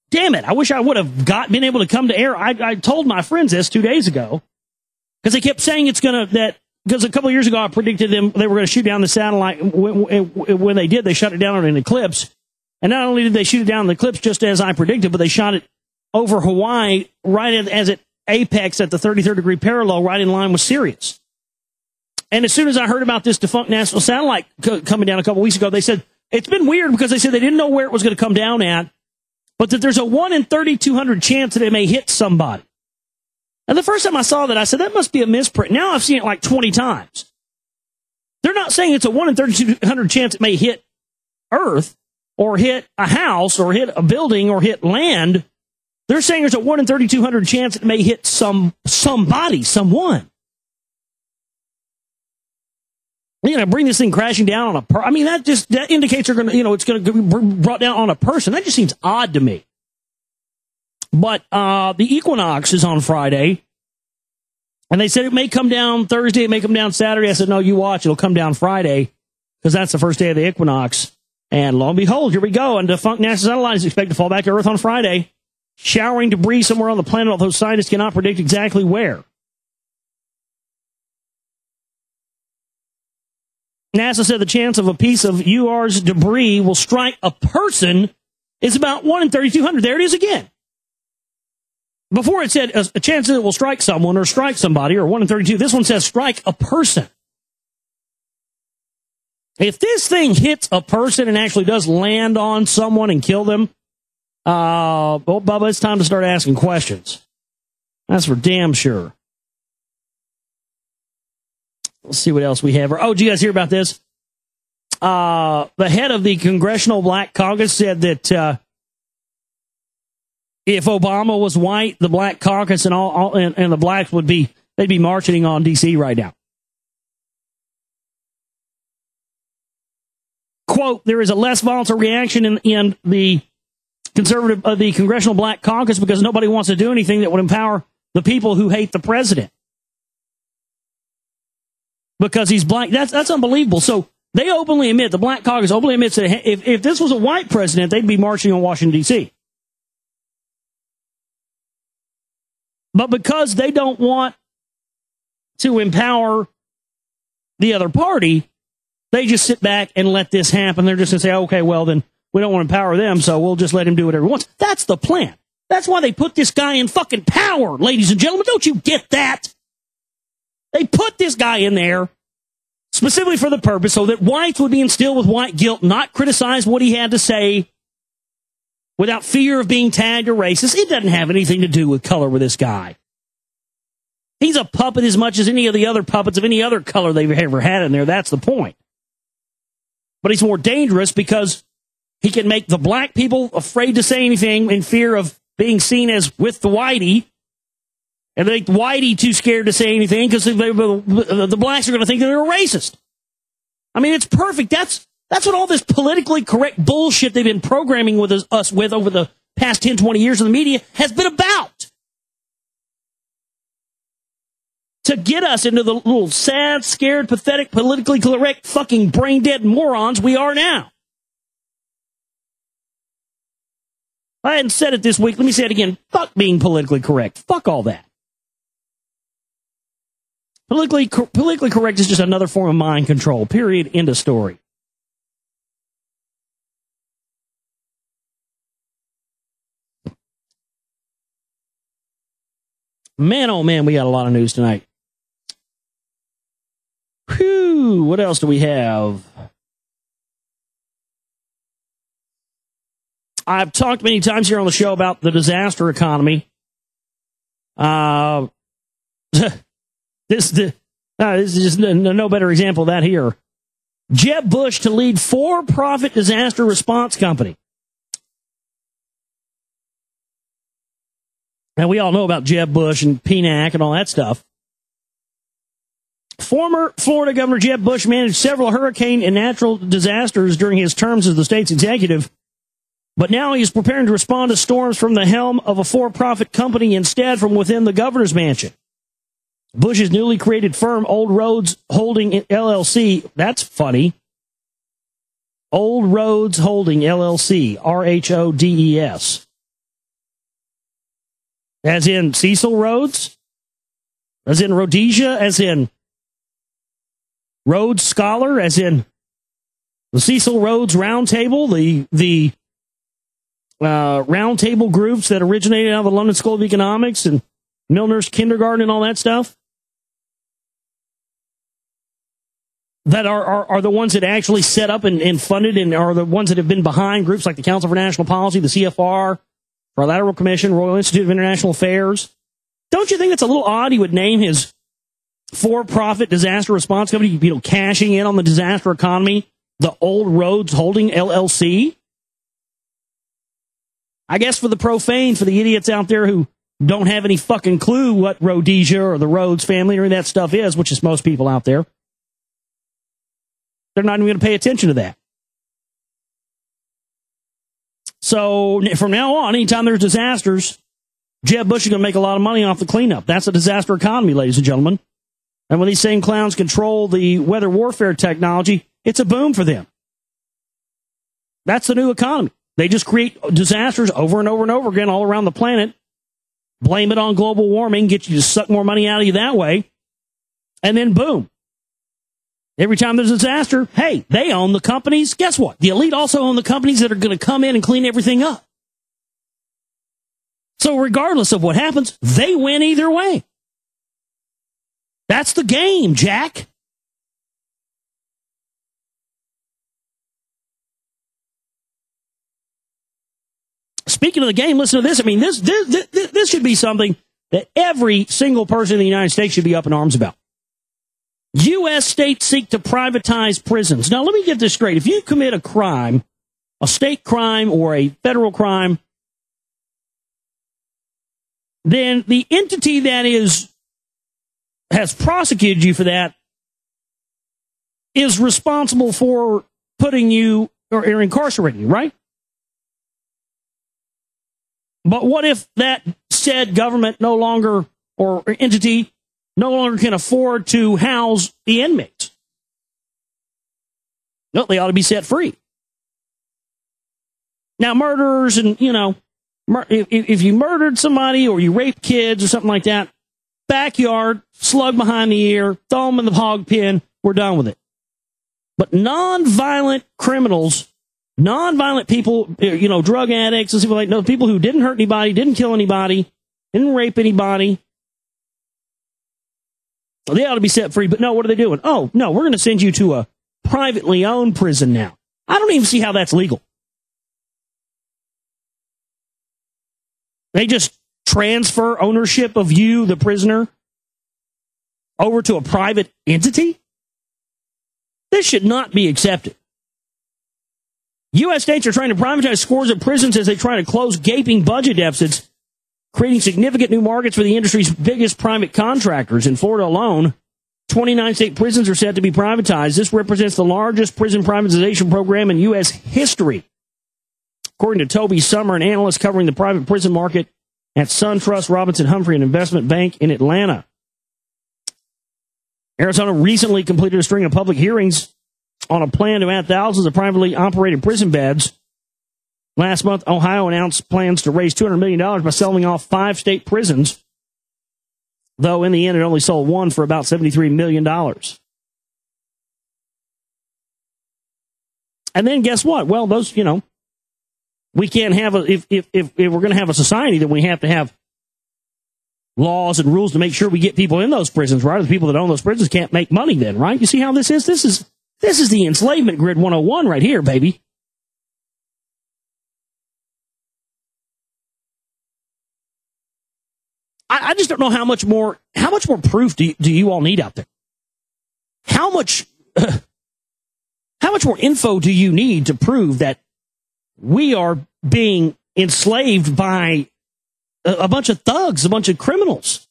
Damn it! I wish I would have been able to come to air. I told my friends this 2 days ago because they kept saying because a couple of years ago I predicted they were going to shoot down the satellite. When they did, they shut it down on an eclipse. And not only did they shoot it down in the eclipse just as I predicted, but they shot it over Hawaii right as it apex at the 33rd degree parallel, right in line with Sirius. And as soon as I heard about this defunct national satellite coming down a couple weeks ago, they said, it's been weird because they said they didn't know where it was going to come down at, but that there's a 1 in 3,200 chance that it may hit somebody. And the first time I saw that, I said, that must be a misprint. Now I've seen it like 20 times. They're not saying it's a 1 in 3,200 chance it may hit Earth or hit a house or hit a building or hit land. They're saying there's a 1 in 3,200 chance it may hit somebody, someone. Bring this thing crashing down on a that indicates it's going to be brought down on a person. That just seems odd to me. But the equinox is on Friday, and they said it may come down Thursday, it may come down Saturday. I said, no, you watch, it'll come down Friday, because that's the first day of the equinox. And lo and behold, here we go. And defunct NASA satellite is expected to fall back to Earth on Friday, showering debris somewhere on the planet, although scientists cannot predict exactly where. NASA said the chance of a piece of UR's debris will strike a person is about 1 in 3,200. There it is again. Before it said a chance that it will strike someone or strike somebody or 1 in 32. This one says strike a person. If this thing hits a person and actually does land on someone and kill them, Bubba, it's time to start asking questions. That's for damn sure. Let's see what else we have. Oh, did you guys hear about this? The head of the Congressional Black Caucus said that if Obama was white, the Black Caucus and and the blacks they'd be marching on D.C. right now. quote, there is a less volatile reaction in the the Congressional Black Caucus because nobody wants to do anything that would empower the people who hate the president. Because he's black. That's unbelievable. So they openly admit, the Black Caucus openly admits that if this was a white president, they'd be marching on Washington, D.C. But because they don't want to empower the other party, they just sit back and let this happen. They're just going to say, okay, well, then we don't want to empower them, so we'll just let him do whatever he wants. That's the plan. That's why they put this guy in fucking power, ladies and gentlemen. Don't you get that? They put this guy in there specifically for the purpose so that whites would be instilled with white guilt, not criticize what he had to say without fear of being tagged or racist. It doesn't have anything to do with color with this guy. He's a puppet as much as any of the other puppets of any other color they've ever had in there. That's the point. But he's more dangerous because he can make the black people afraid to say anything in fear of being seen as with the whitey. And they make whitey too scared to say anything because the blacks are going to think that they're a racist. I mean, it's perfect. That's what all this politically correct bullshit they've been programming with us with over the past 10, 20 years in the media has been about. To get us into the little sad, scared, pathetic, politically correct, fucking brain-dead morons we are now. I hadn't said it this week. Let me say it again. Fuck being politically correct. Fuck all that. Politically correct is just another form of mind control. Period. End of story. Man, oh man, we got a lot of news tonight. Whew, what else do we have? I've talked many times here on the show about the disaster economy. This is just no better example of that here. Jeb Bush to lead for-profit disaster response company. Now, we all know about Jeb Bush and PNAC and all that stuff. Former Florida Governor Jeb Bush managed several hurricane and natural disasters during his terms as the state's executive, but now he is preparing to respond to storms from the helm of a for-profit company instead from within the governor's mansion. Bush's newly created firm, Old Roads Holding LLC, that's funny. Old Roads Holding LLC, RHODES. As in Cecil Rhodes? As in Rhodesia? As in Rhodes Scholar? As in the Cecil Rhodes Roundtable? The roundtable groups that originated out of the London School of Economics and Milner's Kindergarten and all that stuff? That are the ones that actually set up and funded and are the ones that have been behind groups like the Council for National Policy, the CFR, Trilateral Commission, Royal Institute of International Affairs. Don't you think it's a little odd he would name his for-profit disaster response company, cashing in on the disaster economy, the Old Roads Holding LLC? I guess for the profane, for the idiots out there who don't have any fucking clue what Rhodesia or the Rhodes family or any of that stuff is, which is most people out there, they're not even going to pay attention to that. So from now on, anytime there's disasters, Jeb Bush is going to make a lot of money off the cleanup. That's a disaster economy, ladies and gentlemen. And when these same clowns control the weather warfare technology, it's a boom for them. That's the new economy. They just create disasters over and over and over again all around the planet, blame it on global warming, get you to suck more money out of you that way, and then boom. Every time there's a disaster, hey, they own the companies. Guess what? The elite also own the companies that are going to come in and clean everything up. So regardless of what happens, they win either way. That's the game, Jack. Speaking of the game, listen to this. I mean, this should be something that every single person in the United States should be up in arms about. U.S. states seek to privatize prisons. Now, let me get this straight. If you commit a crime, a state crime or a federal crime, then the entity that has prosecuted you for that is responsible for putting you or incarcerating you, right? But what if that said government no longer or entity no longer can afford to house the inmates? No, they ought to be set free. Now, murderers and, if you murdered somebody or you raped kids or something like that, backyard, slug behind the ear, throw them in the hog pen, we're done with it. But non-violent criminals, non-violent people, drug addicts and people like those people who didn't hurt anybody, didn't kill anybody, didn't rape anybody, they ought to be set free. But no, what are they doing? Oh, no, we're going to send you to a privately owned prison now. I don't even see how that's legal. They just transfer ownership of you, the prisoner, over to a private entity? This should not be accepted. U.S. states are trying to privatize scores of prisons as they try to close gaping budget deficits, creating significant new markets for the industry's biggest private contractors. In Florida alone, 29 state prisons are set to be privatized. This represents the largest prison privatization program in U.S. history. According to Toby Summer, an analyst covering the private prison market at SunTrust Robinson Humphrey, an investment bank in Atlanta. Arizona recently completed a string of public hearings on a plan to add thousands of privately operated prison beds. Last month, Ohio announced plans to raise $200 million by selling off 5 state prisons, though in the end it only sold one for about $73 million. And then guess what? Well, those, we can't have if we're going to have a society, then we have to have laws and rules to make sure we get people in those prisons, right? The people that own those prisons can't make money then, right? You see how this is? This is the enslavement grid 101 right here, baby. I just don't know how much more proof do you all need out there? How much more info do you need to prove that we are being enslaved by a bunch of thugs, a bunch of criminals?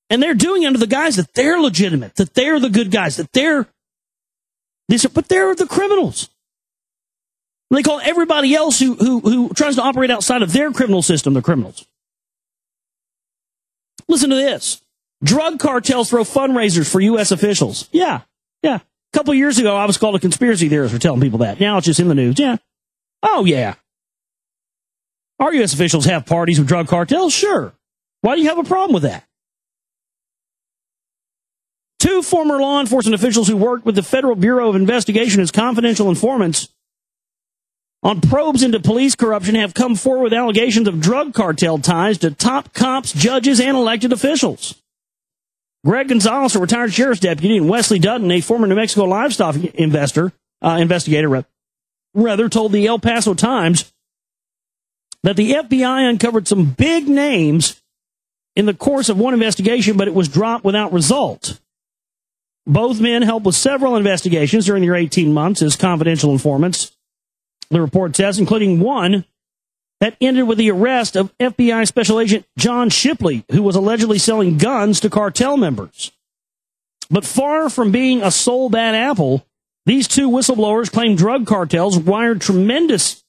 And they're doing it under the guise that they're legitimate, that they're the good guys, but they're the criminals. They call everybody else who tries to operate outside of their criminal system the criminals. Listen to this. Drug cartels throw fundraisers for U.S. officials. Yeah. A couple years ago, I was called a conspiracy theorist for telling people that. Now it's just in the news. Yeah. Oh, yeah. Our U.S. officials have parties with drug cartels? Sure. Why do you have a problem with that? 2 former law enforcement officials who worked with the Federal Bureau of Investigation as confidential informants on probes into police corruption have come forward with allegations of drug cartel ties to top cops, judges, and elected officials. Greg Gonzalez, a retired sheriff's deputy, and Wesley Dutton, a former New Mexico livestock investigator, told the El Paso Times that the FBI uncovered some big names in the course of one investigation, but it was dropped without result. Both men helped with several investigations during their 18 months as confidential informants, the report says, including one that ended with the arrest of FBI Special Agent John Shipley, who was allegedly selling guns to cartel members. But far from being a sole bad apple, these 2 whistleblowers claim drug cartels wield tremendous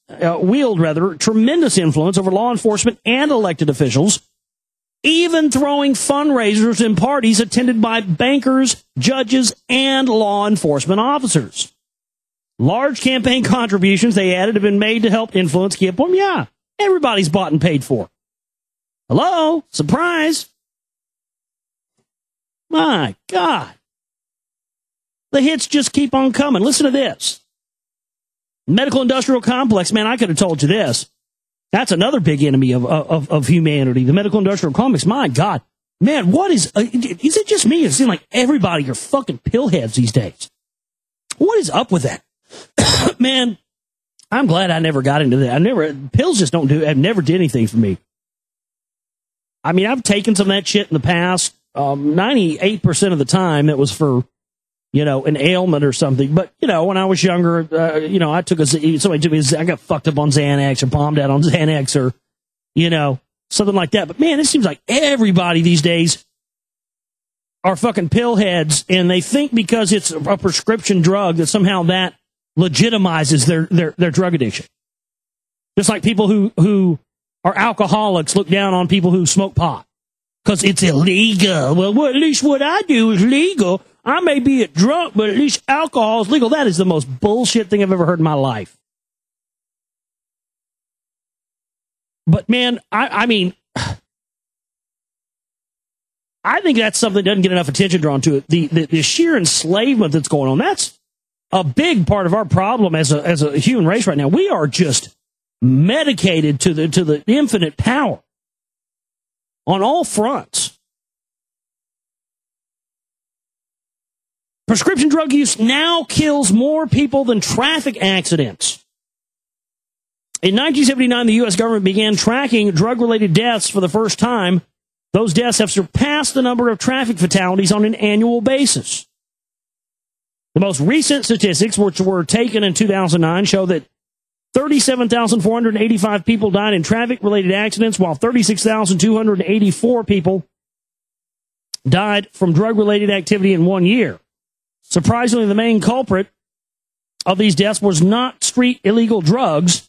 influence over law enforcement and elected officials, even throwing fundraisers and parties attended by bankers, judges, and law enforcement officers. Large campaign contributions, they added, have been made to help influence key appointments. Yeah, everybody's bought and paid for. Hello? Surprise. My God. The hits just keep on coming. Listen to this. Medical industrial complex. Man, I could have told you this. That's another big enemy of humanity, the medical industrial complex. My God. Man, what is it just me? It seems like everybody are fucking pillheads these days. What is up with that? Man, I'm glad I never got into that. Pills just never did anything for me. I mean, I've taken some of that shit in the past. 98% of the time it was for, an ailment or something. But, when I was younger, I took I got fucked up on Xanax or bombed out on Xanax or, something like that. But man, it seems like everybody these days, are fucking pillheads, and they think because it's a prescription drug that somehow that legitimizes their drug addiction. Just like people who are alcoholics look down on people who smoke pot because it's illegal. Well, at least what I do is legal. I may be a drunk, but at least alcohol is legal. That is the most bullshit thing I've ever heard in my life. But man, I mean, I think that's something that doesn't get enough attention drawn to it. The sheer enslavement that's going on, that's a big part of our problem as a human race right now. We are just medicated to the infinite power on all fronts. Prescription drug use now kills more people than traffic accidents. In 1979, the U.S. government began tracking drug-related deaths for the first time. Those deaths have surpassed the number of traffic fatalities on an annual basis. The most recent statistics, which were taken in 2009, show that 37,485 people died in traffic-related accidents, while 36,284 people died from drug-related activity in 1 year. Surprisingly, the main culprit of these deaths was not street illegal drugs,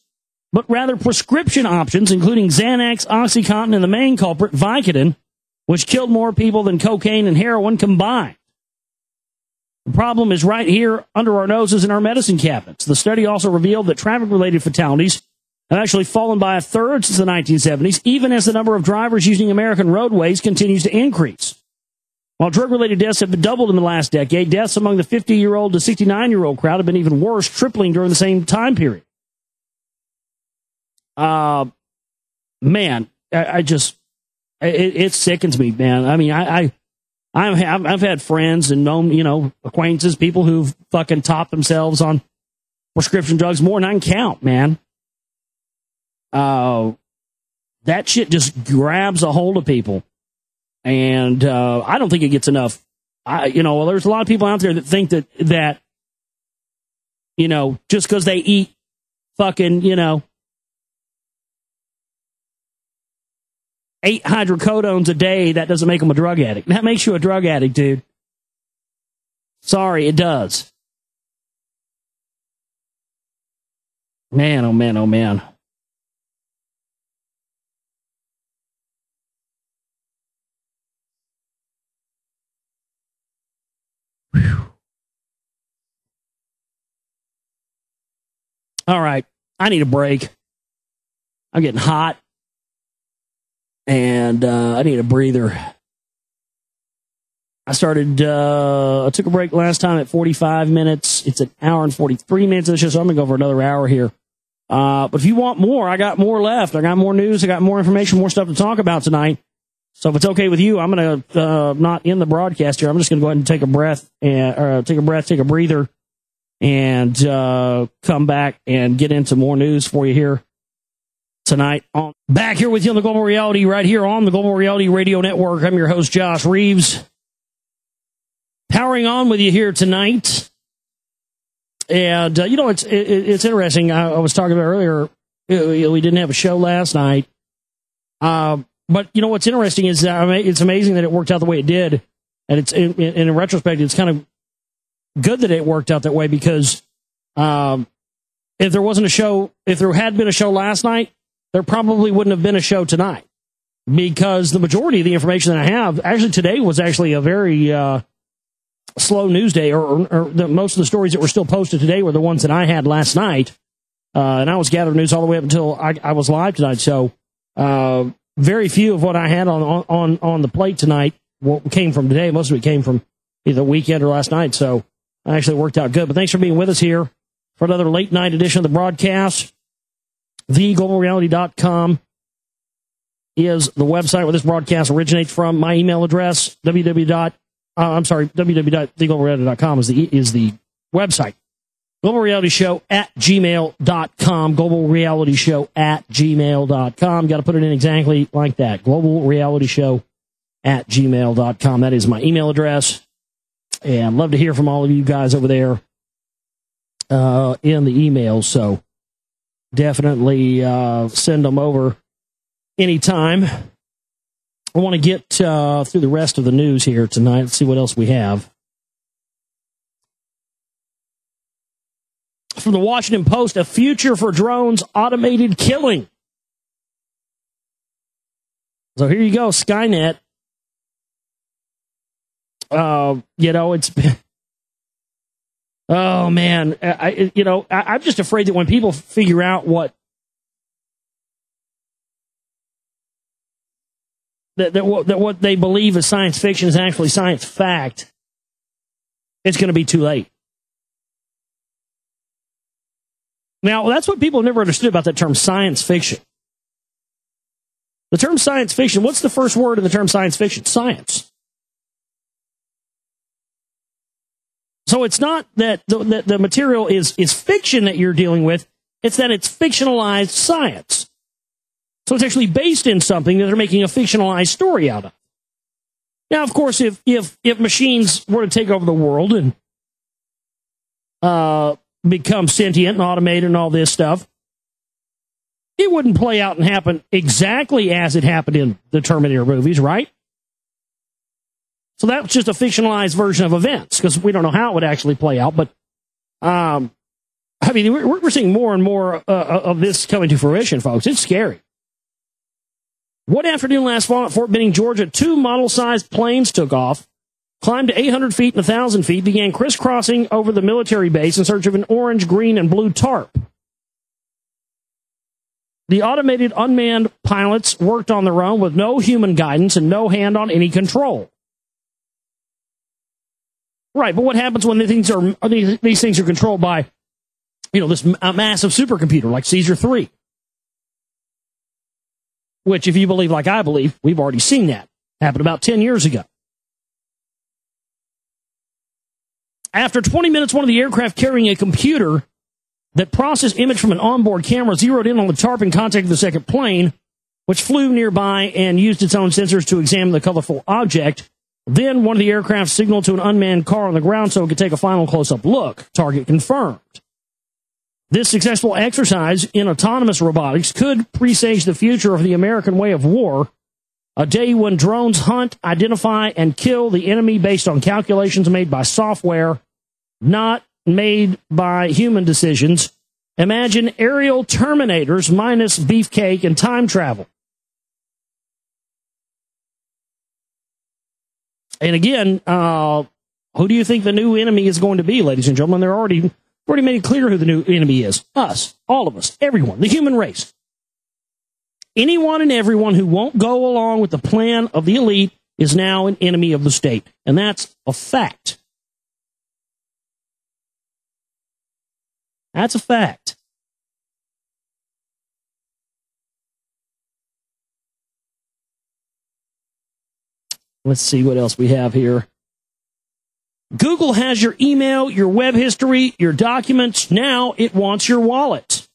but rather prescription options, including Xanax, OxyContin, and the main culprit, Vicodin, which killed more people than cocaine and heroin combined. The problem is right here under our noses in our medicine cabinets. The study also revealed that traffic-related fatalities have actually fallen by a third since the 1970s, even as the number of drivers using American roadways continues to increase. While drug-related deaths have been doubled in the last decade, deaths among the 50-year-old to 69-year-old crowd have been even worse, tripling during the same time period. Man, it sickens me, man. I mean, I've had friends and known, acquaintances, people who've fucking topped themselves on prescription drugs more than I can count, man. That shit just grabs a hold of people. And, I don't think it gets enough. There's a lot of people out there that think that, just because they eat fucking, 8 hydrocodones a day, that doesn't make them a drug addict. That makes you a drug addict, dude. Sorry, it does. Man, oh man, oh man. Whew. All right, I need a break. I'm getting hot. And I need a breather. I took a break last time at 45 minutes. It's an hour and 43 minutes of the show, so I'm going to go for another hour here. But if you want more, I got more left. I got more news. I got more information, more stuff to talk about tonight. So if it's okay with you, I'm going to not end the broadcast here. I'm just going to go ahead and take a breath, take a breather, and come back and get into more news for you here tonight. Back here with you on the Global Reality, right here on the Global Reality Radio Network. I'm your host, Josh Reeves. Powering on with you here tonight. And, it's interesting. I was talking about earlier, we didn't have a show last night. But, what's interesting is it's amazing that it worked out the way it did. And it's in retrospect, it's kind of good that it worked out that way because if there had been a show last night, there probably wouldn't have been a show tonight because the majority of the information that I have, actually today was actually a very slow news day, or most of the stories that were still posted today were the ones that I had last night. And I was gathering news all the way up until I was live tonight. So very few of what I had on the plate tonight came from today. Most of it came from either the weekend or last night. So it actually worked out good. But thanks for being with us here for another late night edition of the broadcast. TheGlobalReality.com is the website where this broadcast originates from. My email address, www.theglobalreality.com is the website. Global Reality Show at gmail.com. Global Reality Show at gmail.com. Got to put it in exactly like that. Global Reality Show at gmail.com. That is my email address. And love to hear from all of you guys over there in the email. So definitely send them over anytime. I want to get through the rest of the news here tonight. Let's see what else we have. From the Washington Post, a future for drones, automated killing. So here you go, Skynet. It's been... Oh, man. I'm just afraid that when people figure out what what they believe is science fiction is actually science fact, it's going to be too late. Now, that's what people have never understood about that term science fiction. The term science fiction, what's the first word in the term science fiction? Science. So it's not that the material is fiction that you're dealing with, it's that it's fictionalized science. So it's actually based in something that they're making a fictionalized story out of. Now, of course, if machines were to take over the world and become sentient and automated and all this stuff, it wouldn't play out and happen exactly as it happened in the Terminator movies, right? So that's just a fictionalized version of events, because we don't know how it would actually play out. But, we're seeing more and more of this coming to fruition, folks. It's scary. One afternoon last fall at Fort Benning, Georgia, 2 model-sized planes took off, climbed to 800 feet and 1,000 feet, began crisscrossing over the military base in search of an orange, green, and blue tarp. The automated unmanned pilots worked on their own with no human guidance and no hand on any control. Right, but what happens when these things are controlled by, this massive supercomputer like Caesar 3? Which, if you believe like I believe, we've already seen that. Happened about 10 years ago. After 20 minutes, one of the aircraft carrying a computer that processed image from an onboard camera zeroed in on the tarp and contacted the second plane, which flew nearby and used its own sensors to examine the colorful object. Then one of the aircraft signaled to an unmanned car on the ground so it could take a final close-up look. Target confirmed. This successful exercise in autonomous robotics could presage the future of the American way of war, a day when drones hunt, identify, and kill the enemy based on calculations made by software, not made by human decisions. Imagine aerial Terminators minus beefcake and time travel. And again, who do you think the new enemy is going to be, ladies and gentlemen? They're already made it clear who the new enemy is. Us. All of us. Everyone. The human race. Anyone and everyone who won't go along with the plan of the elite is now an enemy of the state. And that's a fact. That's a fact. Let's see what else we have here. Google has your email, your web history, your documents. Now it wants your wallet.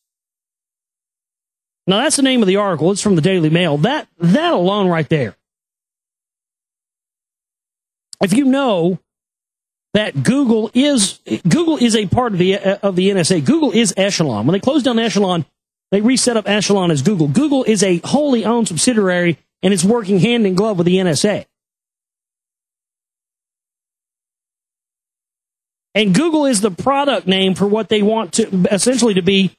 Now that's the name of the article. It's from the Daily Mail. That alone right there. If you know that Google is a part of the NSA. Google is Echelon. When they closed down Echelon, they reset up Echelon as Google. Google is a wholly owned subsidiary, and it's working hand in glove with the NSA. And Google is the product name for what they want to essentially to be,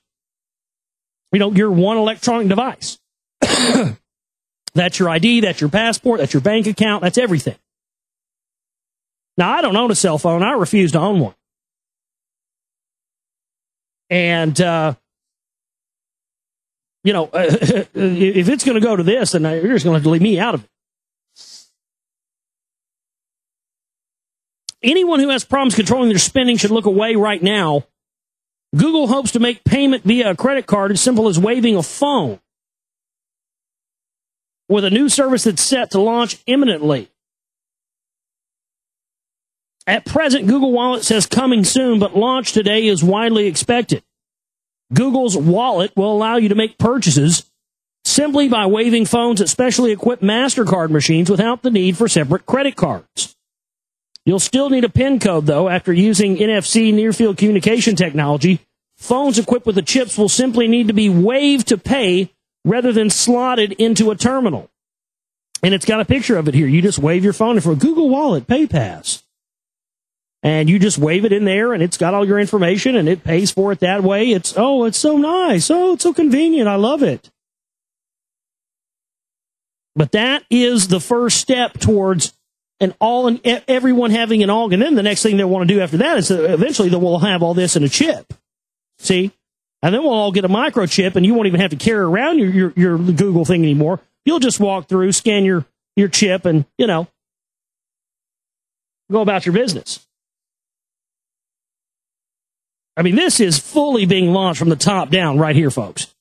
your one electronic device. That's your ID, that's your passport, that's your bank account, that's everything. Now, I don't own a cell phone. I refuse to own one. And, if it's going to go to this, then you're just going to have to leave me out of it. Anyone who has problems controlling their spending should look away right now. Google hopes to make payment via a credit card as simple as waving a phone, with a new service that's set to launch imminently. At present, Google Wallet says coming soon, but launch today is widely expected. Google's Wallet will allow you to make purchases simply by waving phones at specially equipped MasterCard machines without the need for separate credit cards. You'll still need a PIN code, though, after using NFC near-field communication technology. Phones equipped with the chips will simply need to be waved to pay rather than slotted into a terminal. And it's got a picture of it here. You just wave your phone in for Google Wallet, PayPass. And you just wave it in there, and it's got all your information, and it pays for it that way. It's so nice. Oh, it's so convenient. I love it. But that is the first step towards everyone having an all. And then the next thing they want to do after that is eventually they will have all this in a chip. See? And then we'll all get a microchip, and you won't even have to carry around your Google thing anymore. You'll just walk through, scan your chip, and, go about your business. I mean, this is fully being launched from the top down right here, folks.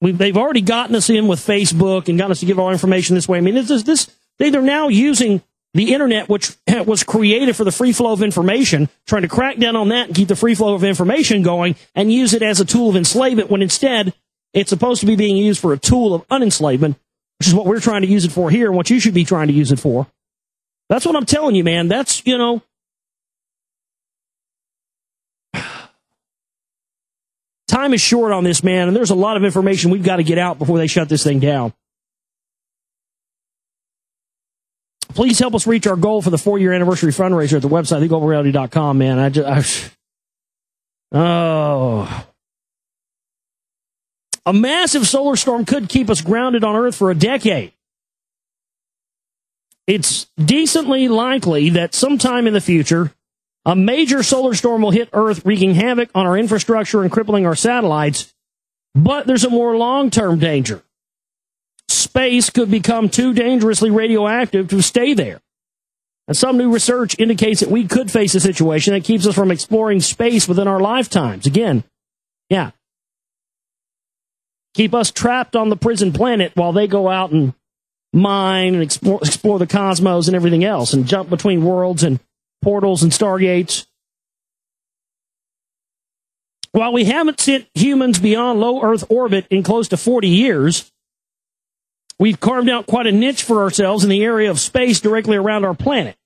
They've already gotten us in with Facebook and gotten us to give our information this way. I mean, they're now using the internet, which was created for the free flow of information, trying to crack down on that and keep the free flow of information going and use it as a tool of enslavement, when instead it's supposed to be being used for a tool of unenslavement, which is what we're trying to use it for here and what you should be trying to use it for. That's what I'm telling you, man. That's, time is short on this, man, and there's a lot of information we've got to get out before they shut this thing down. Please help us reach our goal for the 4-year anniversary fundraiser at the website, theglobalreality.com, man. A massive solar storm could keep us grounded on Earth for a decade. It's decently likely that sometime in the future, a major solar storm will hit Earth, wreaking havoc on our infrastructure and crippling our satellites. But there's a more long-term danger. Space could become too dangerously radioactive to stay there. And some new research indicates that we could face a situation that keeps us from exploring space within our lifetimes. Again, yeah. Keep us trapped on the prison planet while they go out and mine and explore the cosmos and everything else and jump between worlds and portals and stargates. While we haven't sent humans beyond low Earth orbit in close to 40 years, we've carved out quite a niche for ourselves in the area of space directly around our planet.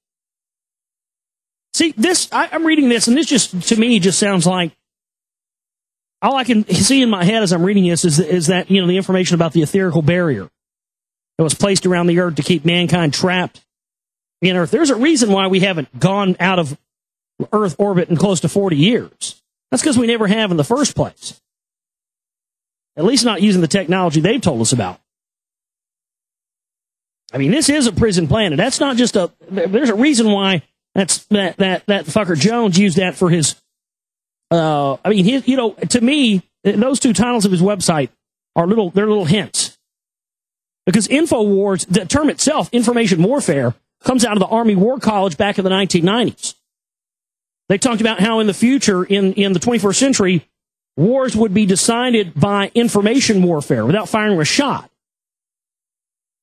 See, I'm reading this, and this just, to me, just sounds like, all I can see in my head as I'm reading this is that, the information about the etherical barrier that was placed around the Earth to keep mankind trapped in Earth. There's a reason why we haven't gone out of Earth orbit in close to 40 years. That's because we never have in the first place. At least not using the technology they've told us about. I mean, this is a prison planet. That's not just there's a reason why that fucker Jones used that for his, to me, those two titles of his website they're little hints. Because InfoWars, the term itself, information warfare, comes out of the Army War College back in the 1990s. They talked about how in the future, in the 21st century, wars would be decided by information warfare without firing a shot.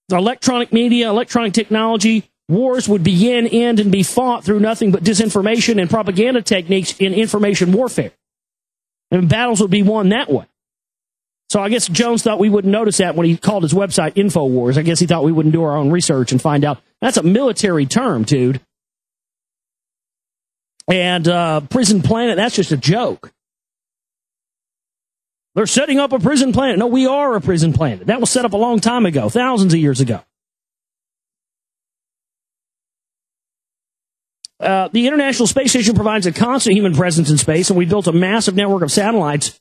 Electronic media, electronic technology, wars would begin, end, and be fought through nothing but disinformation and propaganda techniques in information warfare. And battles would be won that way. So I guess Jones thought we wouldn't notice that when he called his website InfoWars. I guess he thought we wouldn't do our own research and find out. That's a military term, dude. And prison planet, that's just a joke. They're setting up a prison planet. No, we are a prison planet. That was set up a long time ago, thousands of years ago. The International Space Station provides a constant human presence in space, and we built a massive network of satellites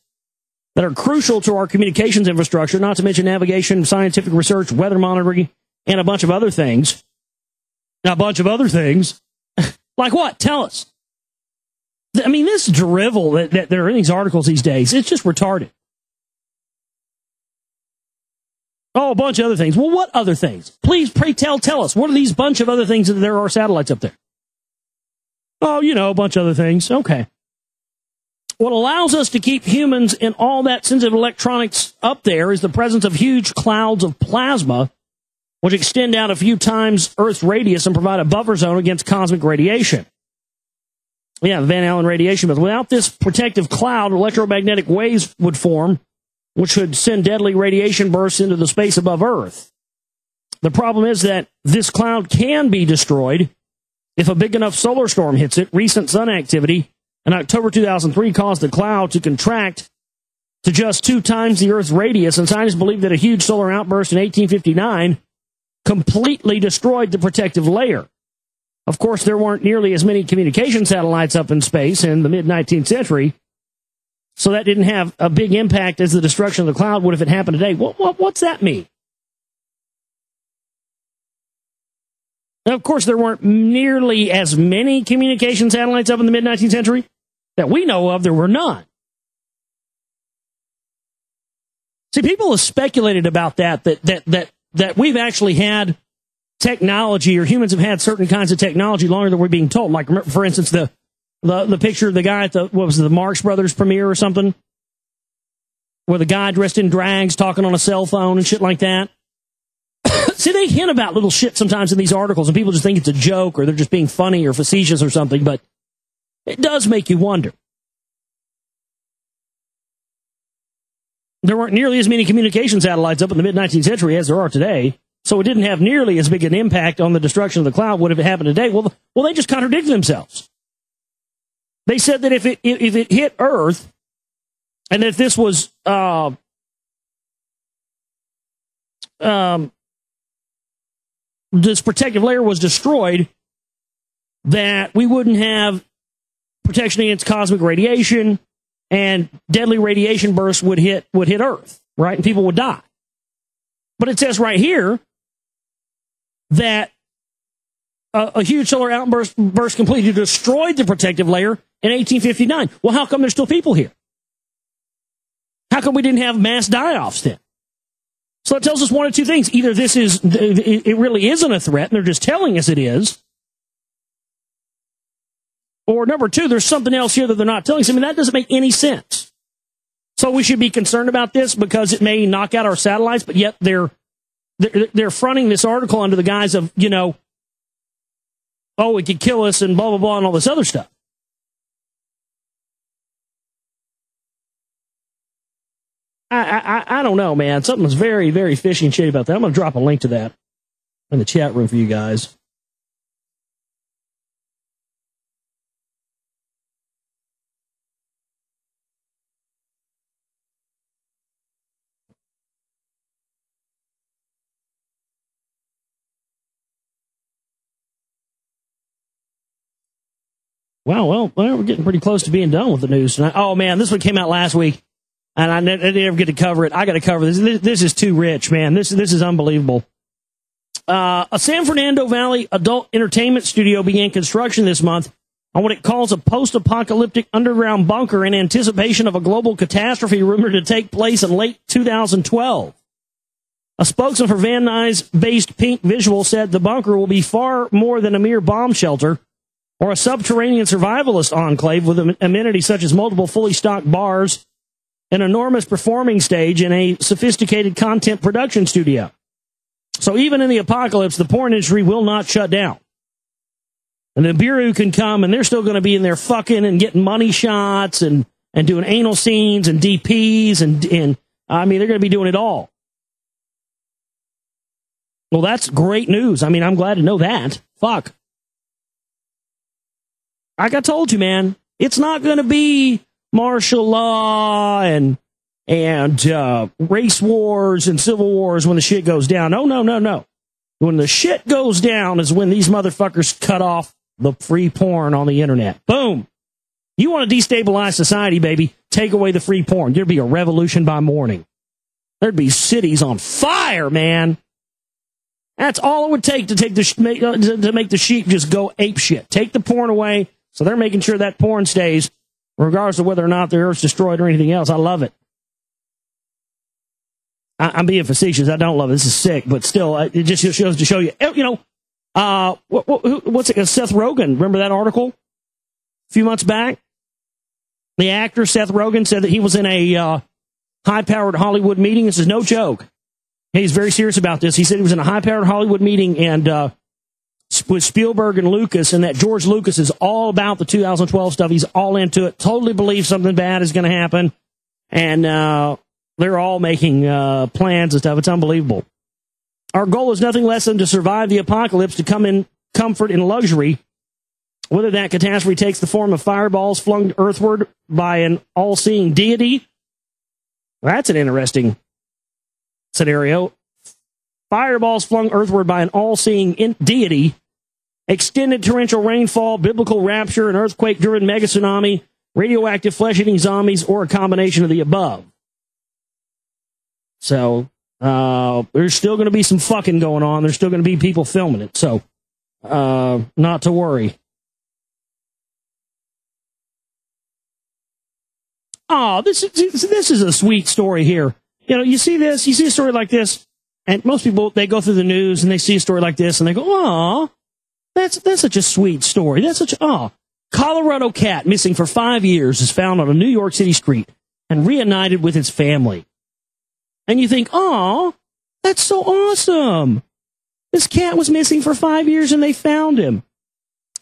that are crucial to our communications infrastructure, not to mention navigation, scientific research, weather monitoring, and a bunch of other things. Now, a bunch of other things. Like what? Tell us. I mean, this drivel that there are in these articles these days, it's just retarded. Oh, a bunch of other things. Well, what other things? Please, pray tell us. What are these bunch of other things that there are satellites up there? Oh, a bunch of other things. Okay. What allows us to keep humans and all that sensitive electronics up there is the presence of huge clouds of plasma, which extend out a few times Earth's radius and provide a buffer zone against cosmic radiation. Yeah, the Van Allen radiation. But without this protective cloud, electromagnetic waves would form, which would send deadly radiation bursts into the space above Earth. The problem is that this cloud can be destroyed if a big enough solar storm hits it. Recent sun activity in October 2003 caused the cloud to contract to just 2 times the Earth's radius, and scientists believe that a huge solar outburst in 1859 completely destroyed the protective layer. Of course, there weren't nearly as many communication satellites up in space in the mid-19th century, so that didn't have a big impact as the destruction of the cloud would if it happened today. What's that mean? Now, of course, there weren't nearly as many communication satellites up in the mid-19th century. That we know of, there were none. See, people have speculated about that we've actually had technology, or humans have had certain kinds of technology longer than we're being told. Like, for instance, the picture of the guy at the Marx Brothers premiere or something, where the guy dressed in drags talking on a cell phone and shit like that. See, they hint about little shit sometimes in these articles, and people just think it's a joke, or they're just being funny or facetious or something, but it does make you wonder. There weren't nearly as many communication satellites up in the mid-19th century as there are today, so it didn't have nearly as big an impact on the destruction of the cloud would have happened today. Well, they just contradicted themselves. They said that if it hit Earth, and if this was this protective layer was destroyed, that we wouldn't have protection against cosmic radiation, and deadly radiation bursts would hit Earth, right? And people would die. But it says right here that a huge solar outburst completely destroyed the protective layer in 1859. Well, how come there's still people here? How come we didn't have mass die-offs then? So that tells us one of two things. Either it really isn't a threat, and they're just telling us it is. Or number two, there's something else here that they're not telling us. I mean, that doesn't make any sense. So we should be concerned about this because it may knock out our satellites, but yet they're fronting this article under the guise of, oh, it could kill us and blah, blah, blah, and all this other stuff. I don't know, man. Something's very, very fishy and shady about that. I'm going to drop a link to that in the chat room for you guys. Well, we're getting pretty close to being done with the news tonight. Oh, man, this one came out last week, and I didn't ever get to cover it. I got to cover this. This is too rich, man. This is unbelievable. A San Fernando Valley adult entertainment studio began construction this month on what it calls a post-apocalyptic underground bunker in anticipation of a global catastrophe rumored to take place in late 2012. A spokesman for Van Nuys-based Pink Visual said the bunker will be far more than a mere bomb shelter or a subterranean survivalist enclave with amenities such as multiple fully stocked bars, an enormous performing stage, and a sophisticated content production studio. So even in the apocalypse, the porn industry will not shut down. And the Bureau can come, and they're still going to be in there fucking and getting money shots and doing anal scenes and DPs, and I mean, they're going to be doing it all. Well, that's great news. I mean, I'm glad to know that. Fuck. Like I told you, man, it's not going to be martial law and race wars and civil wars when the shit goes down. No. When the shit goes down is when these motherfuckers cut off the free porn on the internet. Boom. You want to destabilize society, baby? Take away the free porn. There'd be a revolution by morning. There'd be cities on fire, man. That's all it would take to make the sheep just go ape shit. Take the porn away. So they're making sure that porn stays, regardless of whether or not the Earth's destroyed or anything else. I love it. I'm being facetious. I don't love it. This is sick, but still, it just shows to show you. What's it? Seth Rogen. Remember that article a few months back? The actor Seth Rogen said that he was in a high-powered Hollywood meeting. This is no joke. He's very serious about this. He said he was in a high-powered Hollywood meeting and with Spielberg and Lucas, and that George Lucas is all about the 2012 stuff. He's all into it. Totally believes something bad is going to happen. And they're all making plans and stuff. It's unbelievable. Our goal is nothing less than to survive the apocalypse, to come in comfort and luxury. Whether that catastrophe takes the form of fireballs flung earthward by an all-seeing deity, That's an interesting scenario. Fireballs flung earthward by an all-seeing deity, extended torrential rainfall, biblical rapture, an earthquake-driven mega tsunami, radioactive flesh-eating zombies, or a combination of the above. So, there's still going to be some fucking going on. There's still going to be people filming it. So, not to worry. Oh, this is a sweet story here. You know, you see a story like this, and most people, they go through the news and they see a story like this and they go, "Aw, that's such a sweet story. Colorado cat missing for 5 years is found on a New York City street and reunited with its family." And you think, "Aw, that's so awesome. This cat was missing for 5 years and they found him."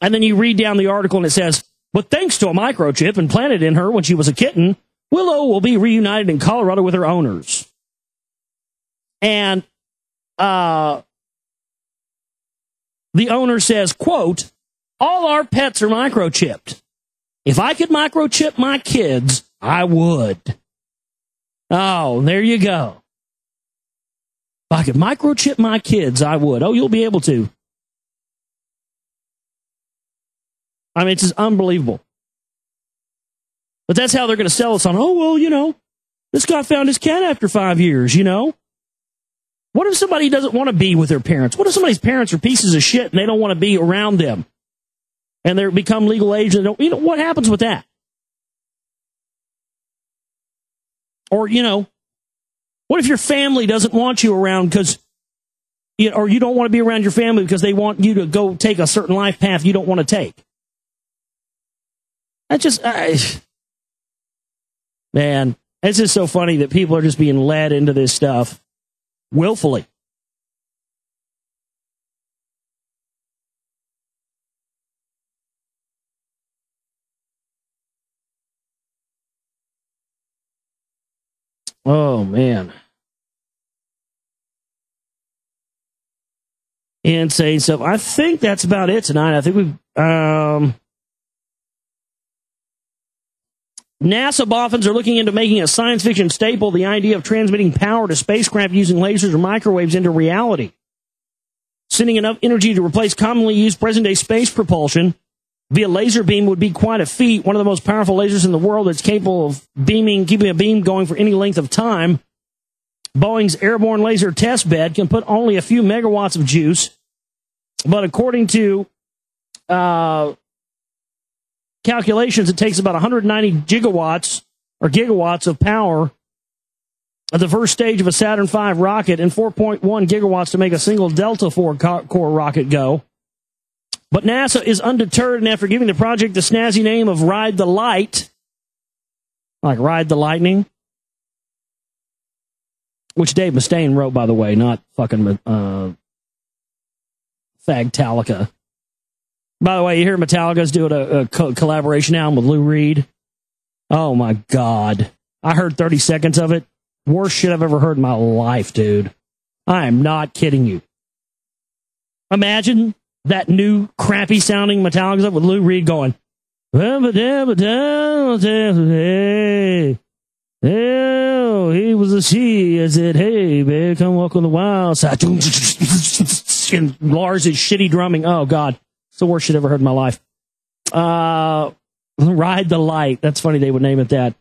And then you read down the article and it says, "But thanks to a microchip implanted in her when she was a kitten, Willow will be reunited in Colorado with her owners." And the owner says, quote, "All our pets are microchipped. If I could microchip my kids, I would." Oh, there you go. If I could microchip my kids, I would. Oh, you'll be able to. I mean, it's just unbelievable. But that's how they're going to sell us on, "Oh, well, you know, this guy found his cat after 5 years, you know." What if somebody doesn't want to be with their parents? What if somebody's parents are pieces of shit and they don't want to be around them? And they become legal age and they don't, you know, what happens with that? Or, you know, what if your family doesn't want you around because, you know, or you don't want to be around your family because they want you to go take a certain life path you don't want to take? That just, man, it's just so funny that people are just being led into this stuff willfully. Oh, man. Insane stuff. I think that's about it tonight. I think we've... NASA boffins are looking into making a science fiction staple the idea of transmitting power to spacecraft using lasers or microwaves into reality. Sending enough energy to replace commonly used present-day space propulsion via laser beam would be quite a feat. One of the most powerful lasers in the world that's capable of keeping a beam going for any length of time. Boeing's airborne laser test bed can put only a few megawatts of juice, but according to calculations, it takes about 190 gigawatts of power at the first stage of a Saturn V rocket and 4.1 gigawatts to make a single Delta IV core rocket go. But NASA is undeterred, and after giving the project the snazzy name of Ride the Light, like Ride the Lightning, which Dave Mustaine wrote, by the way, not fucking Fagtalica. By the way, you hear Metallica's doing a collaboration album with Lou Reed. Oh, my God. I heard 30 seconds of it. Worst shit I've ever heard in my life, dude. I am not kidding you. Imagine that new crappy-sounding Metallica stuff with Lou Reed going, "Oh, he was a she. I said, hey, babe, come walk on the wild side." And Lars is shitty drumming. Oh, God. It's the worst shit I've ever heard in my life. Ride the Light. That's funny they would name it that.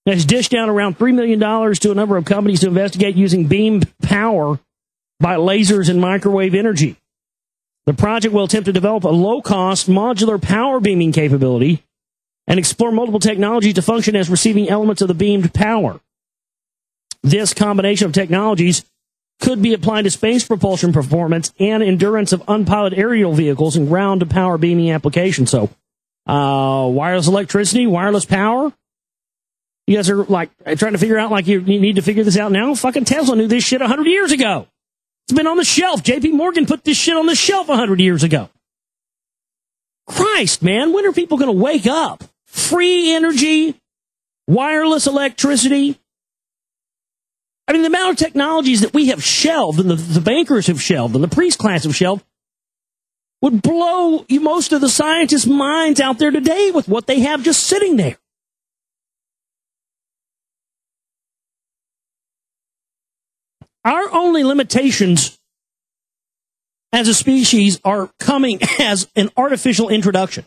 It's dished down around $3 million to a number of companies to investigate using beam power by lasers and microwave energy. The project will attempt to develop a low-cost modular power beaming capability and explore multiple technologies to function as receiving elements of the beamed power. This combination of technologies could be applied to space propulsion performance and endurance of unpiloted aerial vehicles and ground-to-power beaming applications. So, wireless electricity, wireless power. You guys are like trying to figure out like you need to figure this out now? Fucking Tesla knew this shit 100 years ago. It's been on the shelf. J.P. Morgan put this shit on the shelf 100 years ago. Christ, man, when are people going to wake up? Free energy, wireless electricity. I mean, the amount of technologies that we have shelved and the bankers have shelved and the priest class have shelved would blow most of the scientists' minds out there today with what they have just sitting there. Our only limitations as a species are coming as an artificial introduction.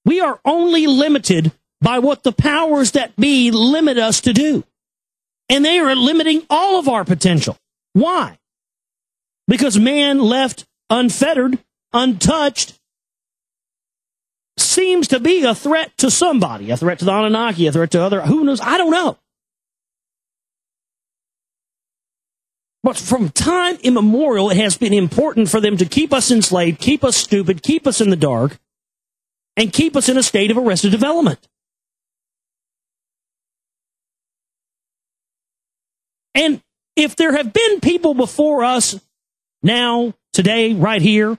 We are only limited by what the powers that be limit us to do. And they are limiting all of our potential. Why? Because man left unfettered, untouched, seems to be a threat to somebody, a threat to the Anunnaki, a threat to other, who knows? I don't know. But from time immemorial, it has been important for them to keep us enslaved, keep us stupid, keep us in the dark, and keep us in a state of arrested development. And if there have been people before us now, today, right here,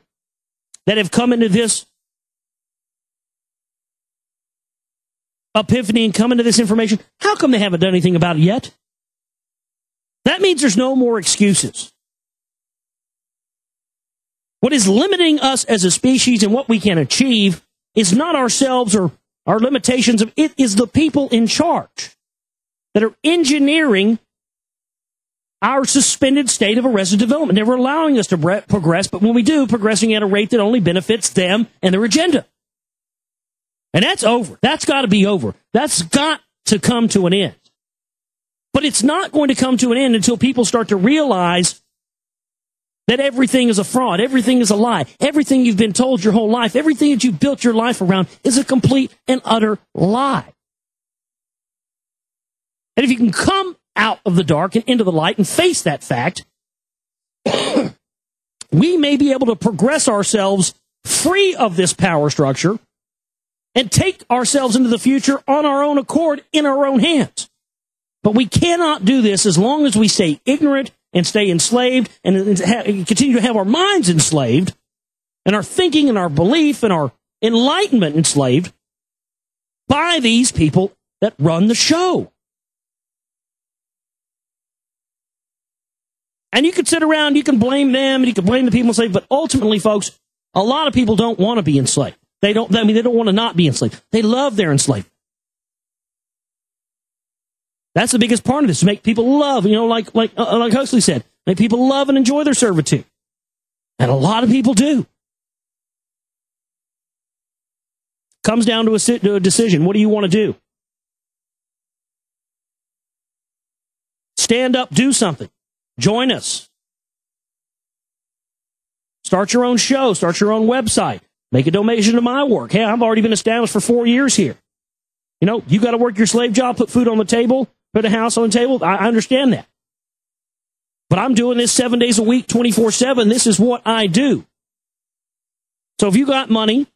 that have come into this epiphany and come into this information, how come they haven't done anything about it yet? That means there's no more excuses. What is limiting us as a species and what we can achieve is not ourselves or our limitations. It is the people in charge that are engineering our suspended state of arrested development, never allowing us to progress, but when we do, progressing at a rate that only benefits them and their agenda. And that's over. That's got to be over. That's got to come to an end. But it's not going to come to an end until people start to realize that everything is a fraud, everything is a lie, everything you've been told your whole life, everything that you've built your life around is a complete and utter lie. And if you can come out of the dark and into the light and face that fact, we may be able to progress ourselves free of this power structure and take ourselves into the future on our own accord in our own hands. But we cannot do this as long as we stay ignorant and stay enslaved and continue to have our minds enslaved and our thinking and our belief and our enlightenment enslaved by these people that run the show. And you can sit around, you can blame them, and you can blame the people enslaved, but ultimately, folks, a lot of people don't want to be enslaved. They don't want to not be enslaved. They love their enslavement. That's the biggest part of this, to make people love, like Huxley said, make people love and enjoy their servitude. And a lot of people do. Comes down to a decision. What do you want to do? Stand up, do something. Join us. Start your own show, start your own website. Make a donation to my work. Hey, I've already been established for 4 years here. You got to work your slave job, put food on the table, put a house on the table. I understand that. But I'm doing this 7 days a week, 24/7. This is what I do. So if you got money,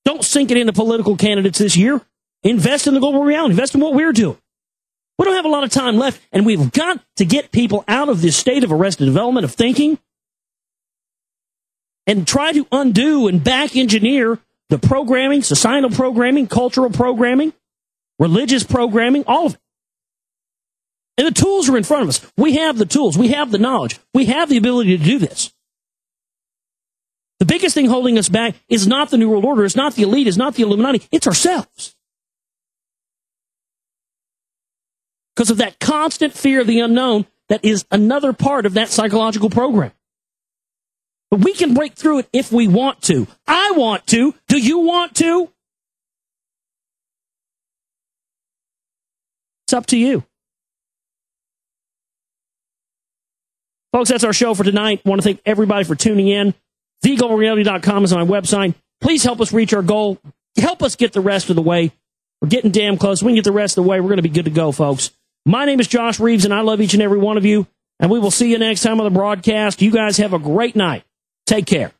don't sink it into political candidates this year. Invest in the global reality. Invest in what we're doing. We don't have a lot of time left, and we've got to get people out of this state of arrested development of thinking and try to undo and back engineer the programming, societal programming, cultural programming, religious programming, all of it. And the tools are in front of us. We have the tools. We have the knowledge. We have the ability to do this. The biggest thing holding us back is not the New World Order. It's not the elite. It's not the Illuminati. It's ourselves. Because of that constant fear of the unknown that is another part of that psychological program. But we can break through it if we want to. I want to. Do you want to? It's up to you. Folks, that's our show for tonight. I want to thank everybody for tuning in. TheGlobalReality.com is my website. Please help us reach our goal. Help us get the rest of the way. We're getting damn close. We can get the rest of the way. We're going to be good to go, folks. My name is Josh Reeves, and I love each and every one of you. And we will see you next time on the broadcast. You guys have a great night. Take care.